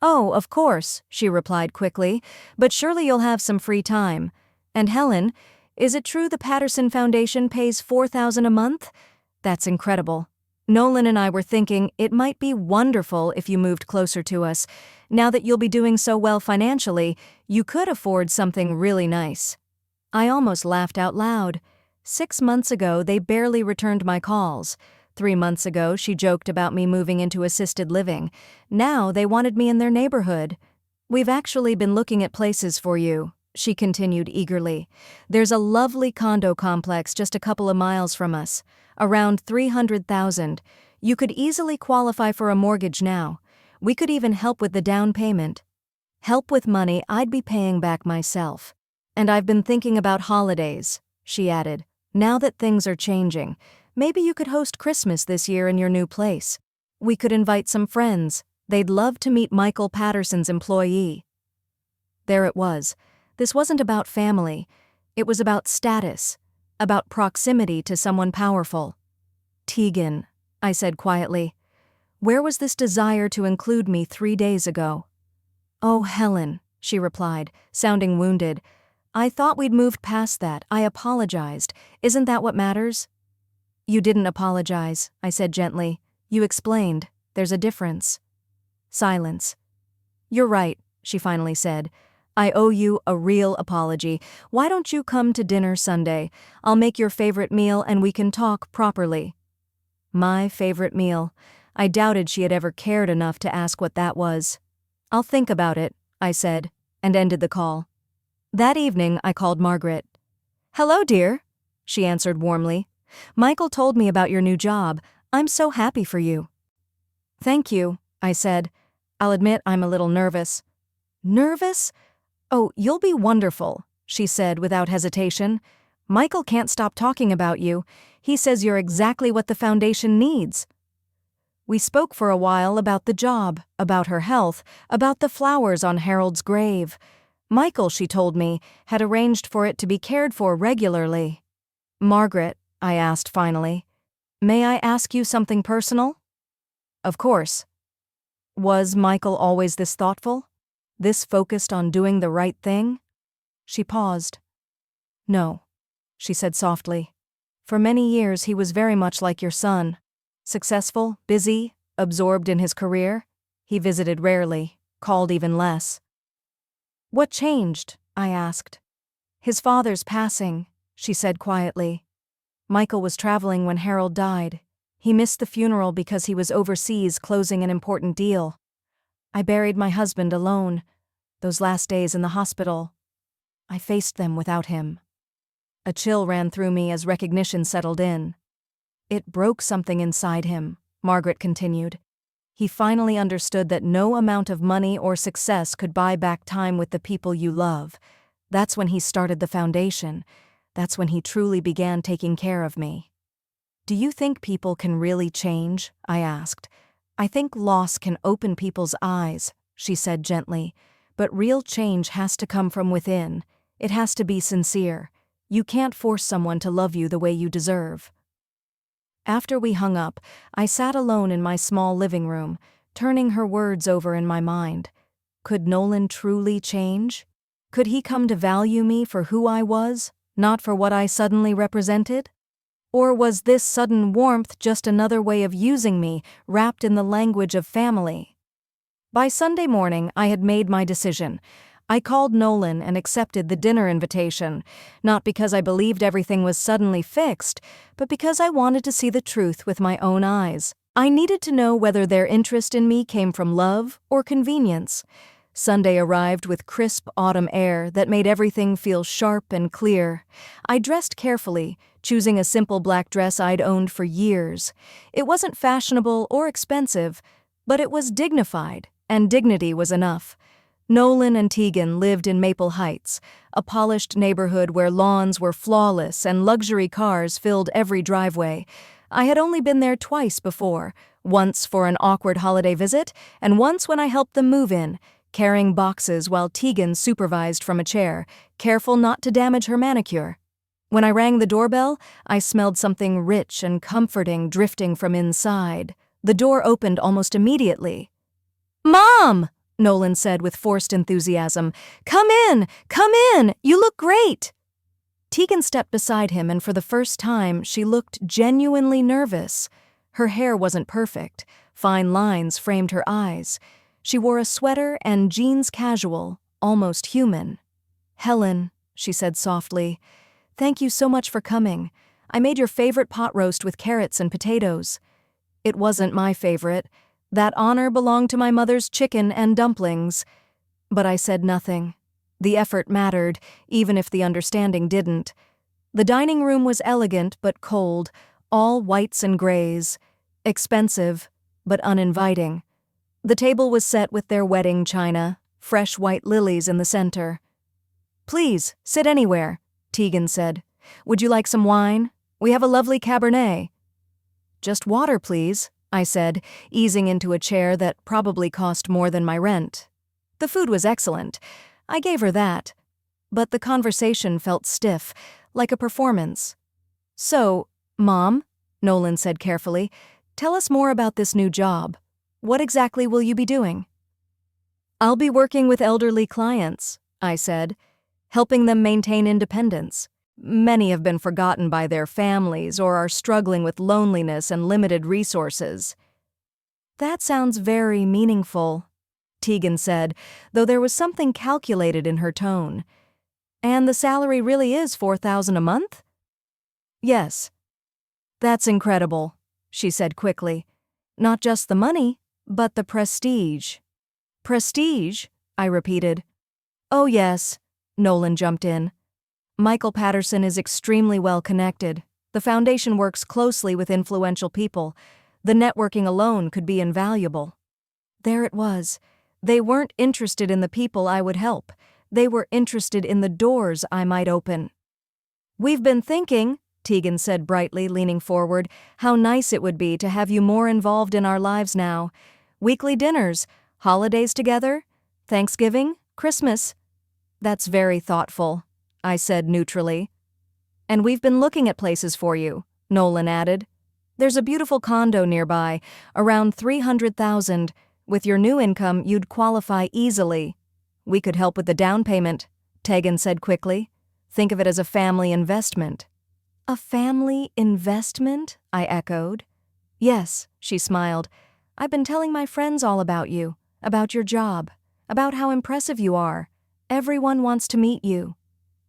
Oh, of course, she replied quickly, but surely you'll have some free time. And Helen, is it true the Patterson Foundation pays $4,000 a month? That's incredible. Nolan and I were thinking it might be wonderful if you moved closer to us. Now that you'll be doing so well financially, you could afford something really nice. I almost laughed out loud. 6 months ago, they barely returned my calls. 3 months ago, she joked about me moving into assisted living. Now they wanted me in their neighborhood. We've actually been looking at places for you, she continued eagerly. There's a lovely condo complex just a couple of miles from us. Around $300,000. You could easily qualify for a mortgage now. We could even help with the down payment. Help with money I'd be paying back myself. And I've been thinking about holidays, she added. Now that things are changing, maybe you could host Christmas this year in your new place. We could invite some friends. They'd love to meet Michael Patterson's employee. There it was. This wasn't about family. It was about status. About proximity to someone powerful. Tegan, I said quietly. Where was this desire to include me 3 days ago? Oh, Helen, she replied, sounding wounded. I thought we'd moved past that. I apologized. Isn't that what matters? You didn't apologize, I said gently. You explained. There's a difference. Silence. You're right, she finally said. I owe you a real apology. Why don't you come to dinner Sunday? I'll make your favorite meal and we can talk properly. My favorite meal. I doubted she had ever cared enough to ask what that was. I'll think about it, I said, and ended the call. That evening, I called Margaret. Hello, dear, she answered warmly. Michael told me about your new job. I'm so happy for you. Thank you, I said. I'll admit I'm a little nervous. Nervous? Oh, you'll be wonderful, she said without hesitation. Michael can't stop talking about you. He says you're exactly what the foundation needs. We spoke for a while about the job, about her health, about the flowers on Harold's grave. Michael, she told me, had arranged for it to be cared for regularly. Margaret, I asked finally, may I ask you something personal? Of course. Was Michael always this thoughtful? This focused on doing the right thing? She paused. No, she said softly. For many years he was very much like your son. Successful, busy, absorbed in his career. He visited rarely, called even less. What changed? I asked. His father's passing, she said quietly. Michael was traveling when Harold died. He missed the funeral because he was overseas closing an important deal. I buried my husband alone. Those last days in the hospital, I faced them without him. A chill ran through me as recognition settled in. It broke something inside him, Margaret continued. He finally understood that no amount of money or success could buy back time with the people you love. That's when he started the foundation. That's when he truly began taking care of me. Do you think people can really change? I asked. I think loss can open people's eyes, she said gently. But real change has to come from within. It has to be sincere. You can't force someone to love you the way you deserve. After we hung up, I sat alone in my small living room, turning her words over in my mind. Could Nolan truly change? Could he come to value me for who I was, not for what I suddenly represented? Or was this sudden warmth just another way of using me, wrapped in the language of family? By Sunday morning, I had made my decision. I called Nolan and accepted the dinner invitation, not because I believed everything was suddenly fixed, but because I wanted to see the truth with my own eyes. I needed to know whether their interest in me came from love or convenience. Sunday arrived with crisp autumn air that made everything feel sharp and clear. I dressed carefully, choosing a simple black dress I'd owned for years. It wasn't fashionable or expensive, but it was dignified, and dignity was enough. Nolan and Tegan lived in Maple Heights, a polished neighborhood where lawns were flawless and luxury cars filled every driveway. I had only been there twice before, once for an awkward holiday visit, and once when I helped them move in, carrying boxes while Tegan supervised from a chair, careful not to damage her manicure. When I rang the doorbell, I smelled something rich and comforting drifting from inside. The door opened almost immediately. "Mom!" Nolan said with forced enthusiasm. Come in! Come in! You look great!" Tegan stepped beside him, and for the first time, she looked genuinely nervous. Her hair wasn't perfect. Fine lines framed her eyes. She wore a sweater and jeans casual, almost human. "Helen," she said softly, "thank you so much for coming. I made your favorite pot roast with carrots and potatoes." It wasn't my favorite. That honor belonged to my mother's chicken and dumplings. But I said nothing. The effort mattered, even if the understanding didn't. The dining room was elegant but cold, all whites and grays. Expensive, but uninviting. The table was set with their wedding china, fresh white lilies in the center. "Please, sit anywhere," Tegan said. "Would you like some wine? We have a lovely Cabernet." "Just water, please," I said, easing into a chair that probably cost more than my rent. The food was excellent. I gave her that. But the conversation felt stiff, like a performance. "So, Mom," Nolan said carefully, "tell us more about this new job. What exactly will you be doing?" "I'll be working with elderly clients," I said, "helping them maintain independence. Many have been forgotten by their families or are struggling with loneliness and limited resources." "That sounds very meaningful," Tegan said, though there was something calculated in her tone. "And the salary really is $4,000 a month?" "Yes." "That's incredible," she said quickly. "Not just the money, but the prestige." "Prestige?" I repeated. "Oh yes," Nolan jumped in. "Michael Patterson is extremely well connected. The foundation works closely with influential people. The networking alone could be invaluable." There it was. They weren't interested in the people I would help. They were interested in the doors I might open. "We've been thinking," Tegan said brightly, leaning forward, "how nice it would be to have you more involved in our lives now. Weekly dinners, holidays together, Thanksgiving, Christmas." "That's very thoughtful," I said neutrally. "And we've been looking at places for you," Nolan added. "There's a beautiful condo nearby, around $300,000. With your new income, you'd qualify easily." "We could help with the down payment," Tegan said quickly. "Think of it as a family investment." "A family investment?" I echoed. "Yes," she smiled. "I've been telling my friends all about you, about your job, about how impressive you are. Everyone wants to meet you.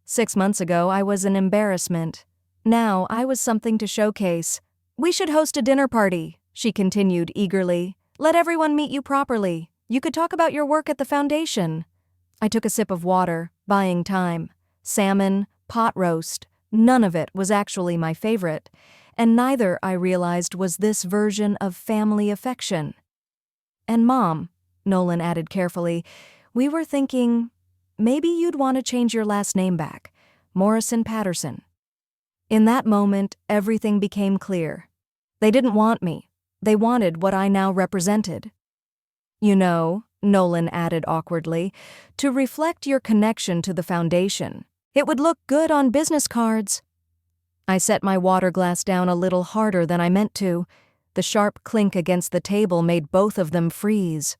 6 months ago, I was an embarrassment. Now, I was something to showcase. We should host a dinner party," she continued eagerly. "Let everyone meet you properly. You could talk about your work at the foundation." I took a sip of water, buying time. Salmon, pot roast, none of it was actually my favorite, and neither, I realized, was this version of family affection. "And Mom," Nolan added carefully, "we were thinking, maybe you'd want to change your last name back, Morrison Patterson." In that moment, everything became clear. They didn't want me. They wanted what I now represented. "You know," Nolan added awkwardly, "to reflect your connection to the foundation. It would look good on business cards." I set my water glass down a little harder than I meant to. The sharp clink against the table made both of them freeze.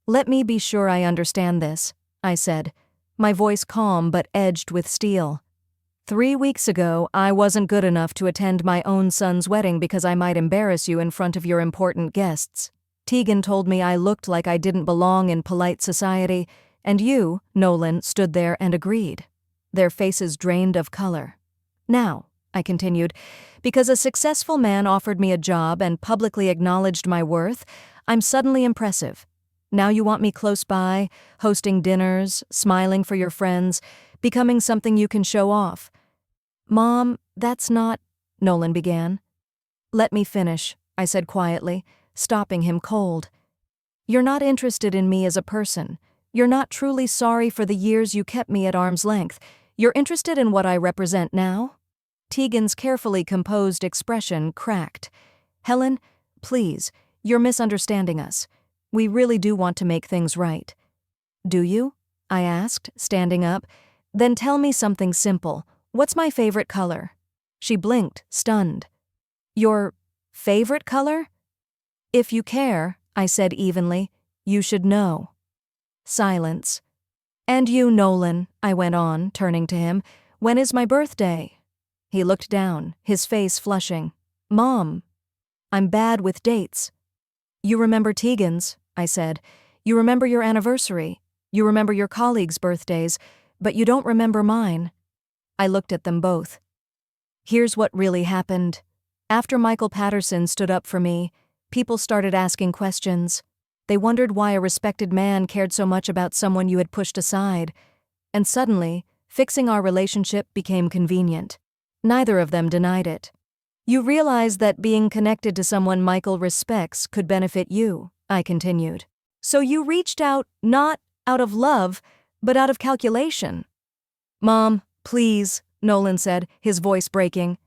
"Let me be sure I understand this," I said, my voice calm but edged with steel. 3 weeks ago, I wasn't good enough to attend my own son's wedding because I might embarrass you in front of your important guests. Tegan told me I looked like I didn't belong in polite society, and you, Nolan, stood there and agreed. Their faces drained of color. "Now," I continued, "because a successful man offered me a job and publicly acknowledged my worth, I'm suddenly impressive. Now you want me close by, hosting dinners, smiling for your friends, becoming something you can show off. Mom, that's not, Nolan began. Let me finish, I said quietly, stopping him cold. You're not interested in me as a person. You're not truly sorry for the years you kept me at arm's length. You're interested in what I represent now? Tegan's carefully composed expression cracked. Helen, please, you're misunderstanding us. We really do want to make things right. Do you? I asked, standing up. Then tell me something simple. What's my favorite color? She blinked, stunned. Your favorite color? If you care, I said evenly, you should know. Silence. And you, Nolan, I went on, turning to him. When is my birthday? He looked down, his face flushing. Mom, I'm bad with dates. You remember Tegan's, I said. You remember your anniversary. You remember your colleagues' birthdays, but you don't remember mine. I looked at them both. Here's what really happened. After Michael Patterson stood up for me, people started asking questions. They wondered why a respected man cared so much about someone you had pushed aside. And suddenly, fixing our relationship became convenient. Neither of them denied it. You realize that being connected to someone Michael respects could benefit you, I continued. So you reached out, not out of love, but out of calculation. Mom, please, Nolan said, his voice breaking.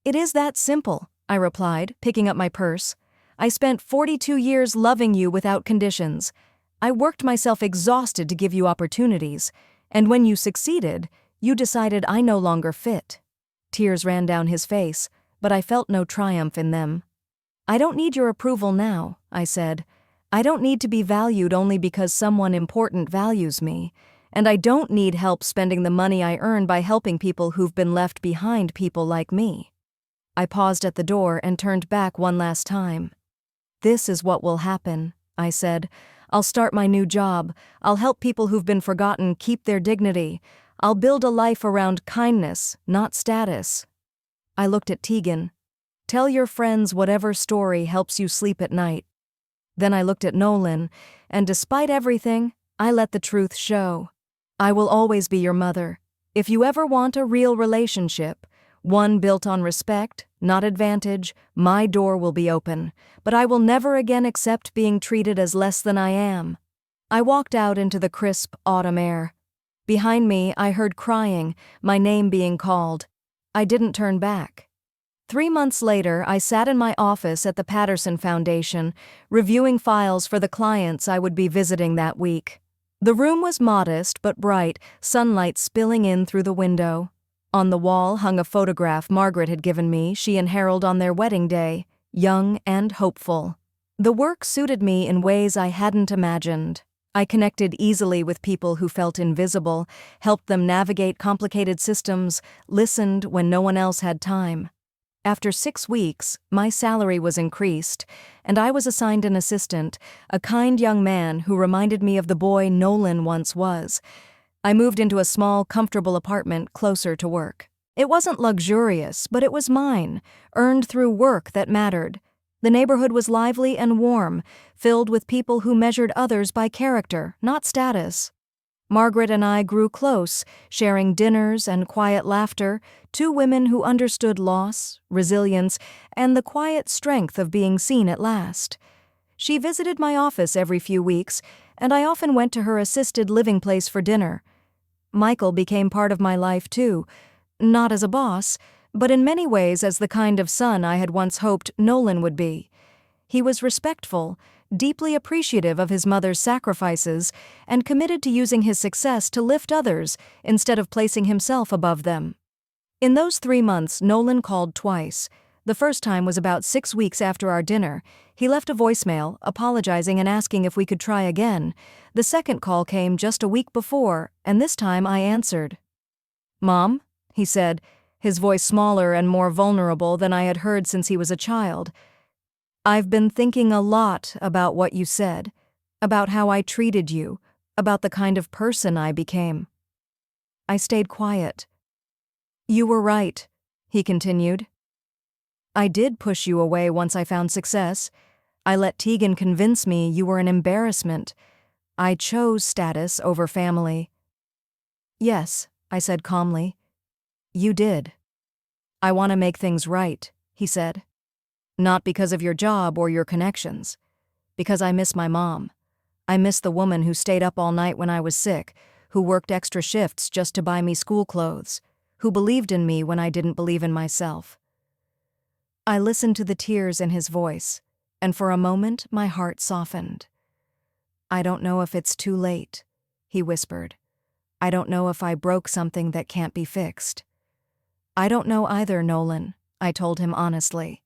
It is that simple, I replied, picking up my purse. I spent 42 years loving you without conditions. I worked myself exhausted to give you opportunities, and when you succeeded, you decided I no longer fit. Tears ran down his face, but I felt no triumph in them. I don't need your approval now, I said. I don't need to be valued only because someone important values me, and I don't need help spending the money I earn by helping people who've been left behind, people like me. I paused at the door and turned back one last time. This is what will happen, I said. I'll start my new job. I'll help people who've been forgotten keep their dignity. I'll build a life around kindness, not status. I looked at Tegan. Tell your friends whatever story helps you sleep at night. Then I looked at Nolan, and despite everything, I let the truth show. I will always be your mother. If you ever want a real relationship, one built on respect, not advantage, my door will be open, but I will never again accept being treated as less than I am. I walked out into the crisp autumn air. Behind me, I heard crying, my name being called. I didn't turn back. 3 months later, I sat in my office at the Patterson Foundation, reviewing files for the clients I would be visiting that week. The room was modest but bright, sunlight spilling in through the window. On the wall hung a photograph Margaret had given me, she and Harold on their wedding day, young and hopeful. The work suited me in ways I hadn't imagined. I connected easily with people who felt invisible, helped them navigate complicated systems, listened when no one else had time. After 6 weeks, my salary was increased, and I was assigned an assistant, a kind young man who reminded me of the boy Nolan once was. I moved into a small, comfortable apartment closer to work. It wasn't luxurious, but it was mine, earned through work that mattered. The neighborhood was lively and warm, filled with people who measured others by character, not status. Margaret and I grew close, sharing dinners and quiet laughter, 2 women who understood loss, resilience, and the quiet strength of being seen at last. She visited my office every few weeks, and I often went to her assisted living place for dinner. Michael became part of my life too, not as a boss, but in many ways as the kind of son I had once hoped Nolan would be. He was respectful, deeply appreciative of his mother's sacrifices, and committed to using his success to lift others instead of placing himself above them. In those 3 months, Nolan called twice. The first time was about 6 weeks after our dinner. He left a voicemail, apologizing and asking if we could try again. The second call came just a week before, and this time I answered. "Mom," he said, his voice smaller and more vulnerable than I had heard since he was a child. "I've been thinking a lot about what you said, about how I treated you, about the kind of person I became." I stayed quiet. "You were right," he continued. "I did push you away once I found success. I let Tegan convince me you were an embarrassment. I chose status over family." "Yes," I said calmly. "You did." "I want to make things right," he said. "Not because of your job or your connections. Because I miss my mom. I miss the woman who stayed up all night when I was sick, who worked extra shifts just to buy me school clothes, who believed in me when I didn't believe in myself." I listened to the tears in his voice, and for a moment my heart softened. "I don't know if it's too late," he whispered. "I don't know if I broke something that can't be fixed." "I don't know either, Nolan," I told him honestly.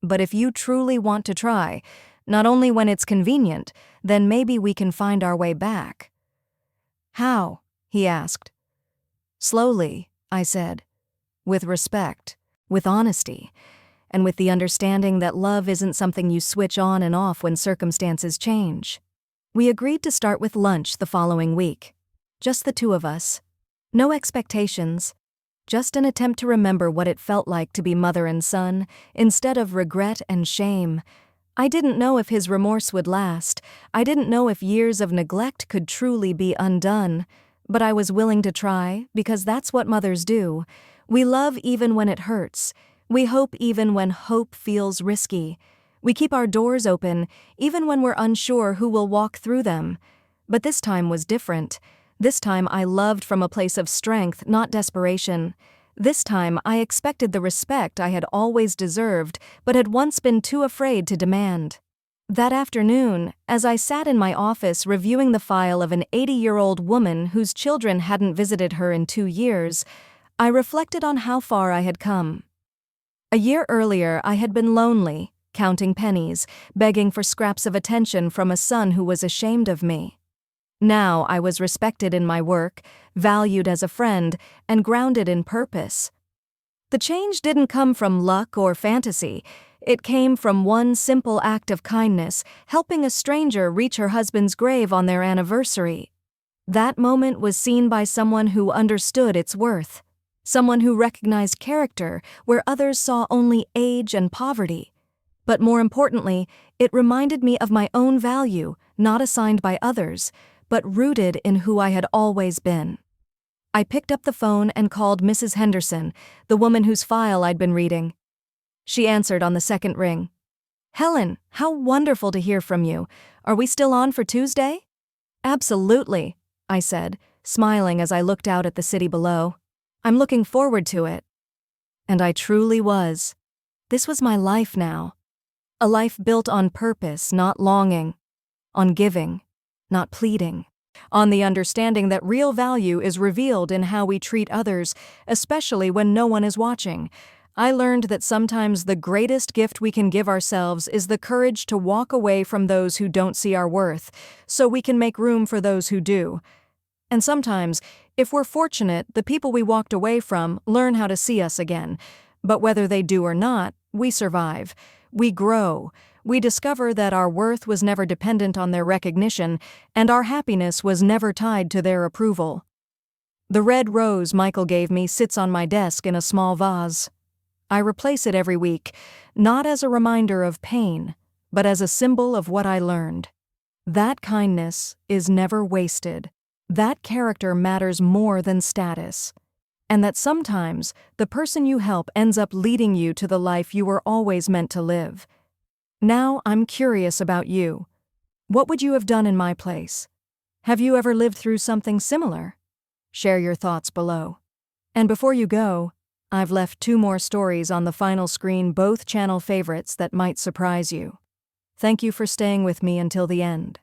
"But if you truly want to try, not only when it's convenient, then maybe we can find our way back." "How?" he asked. "Slowly," I said. "With respect, with honesty, and with the understanding that love isn't something you switch on and off when circumstances change." We agreed to start with lunch the following week. Just the two of us. No expectations. Just an attempt to remember what it felt like to be mother and son, instead of regret and shame. I didn't know if his remorse would last. I didn't know if years of neglect could truly be undone. But I was willing to try, because that's what mothers do. We love even when it hurts. We hope even when hope feels risky. We keep our doors open, even when we're unsure who will walk through them. But this time was different. This time I loved from a place of strength, not desperation. This time I expected the respect I had always deserved, but had once been too afraid to demand. That afternoon, as I sat in my office reviewing the file of an 80-year-old woman whose children hadn't visited her in 2 years, I reflected on how far I had come. A year earlier, I had been lonely, counting pennies, begging for scraps of attention from a son who was ashamed of me. Now I was respected in my work, valued as a friend, and grounded in purpose. The change didn't come from luck or fantasy. It came from one simple act of kindness, helping a stranger reach her husband's grave on their anniversary. That moment was seen by someone who understood its worth, someone who recognized character where others saw only age and poverty. But more importantly, it reminded me of my own value, not assigned by others, but rooted in who I had always been. I picked up the phone and called Mrs. Henderson, the woman whose file I'd been reading. She answered on the second ring. "Helen, how wonderful to hear from you. Are we still on for Tuesday?" "Absolutely," I said, smiling as I looked out at the city below. "I'm looking forward to it." And I truly was. This was my life now. A life built on purpose, not longing. On giving, not pleading. On the understanding that real value is revealed in how we treat others, especially when no one is watching. I learned that sometimes the greatest gift we can give ourselves is the courage to walk away from those who don't see our worth, so we can make room for those who do. And sometimes, if we're fortunate, the people we walked away from learn how to see us again. But whether they do or not, we survive. We grow. We discover that our worth was never dependent on their recognition, and our happiness was never tied to their approval. The red rose Michael gave me sits on my desk in a small vase. I replace it every week, not as a reminder of pain, but as a symbol of what I learned. That kindness is never wasted. That character matters more than status. And that sometimes the person you help ends up leading you to the life you were always meant to live. Now I'm curious about you. What would you have done in my place? Have you ever lived through something similar? Share your thoughts below. And before you go, I've left 2 more stories on the final screen, both channel favorites that might surprise you. Thank you for staying with me until the end.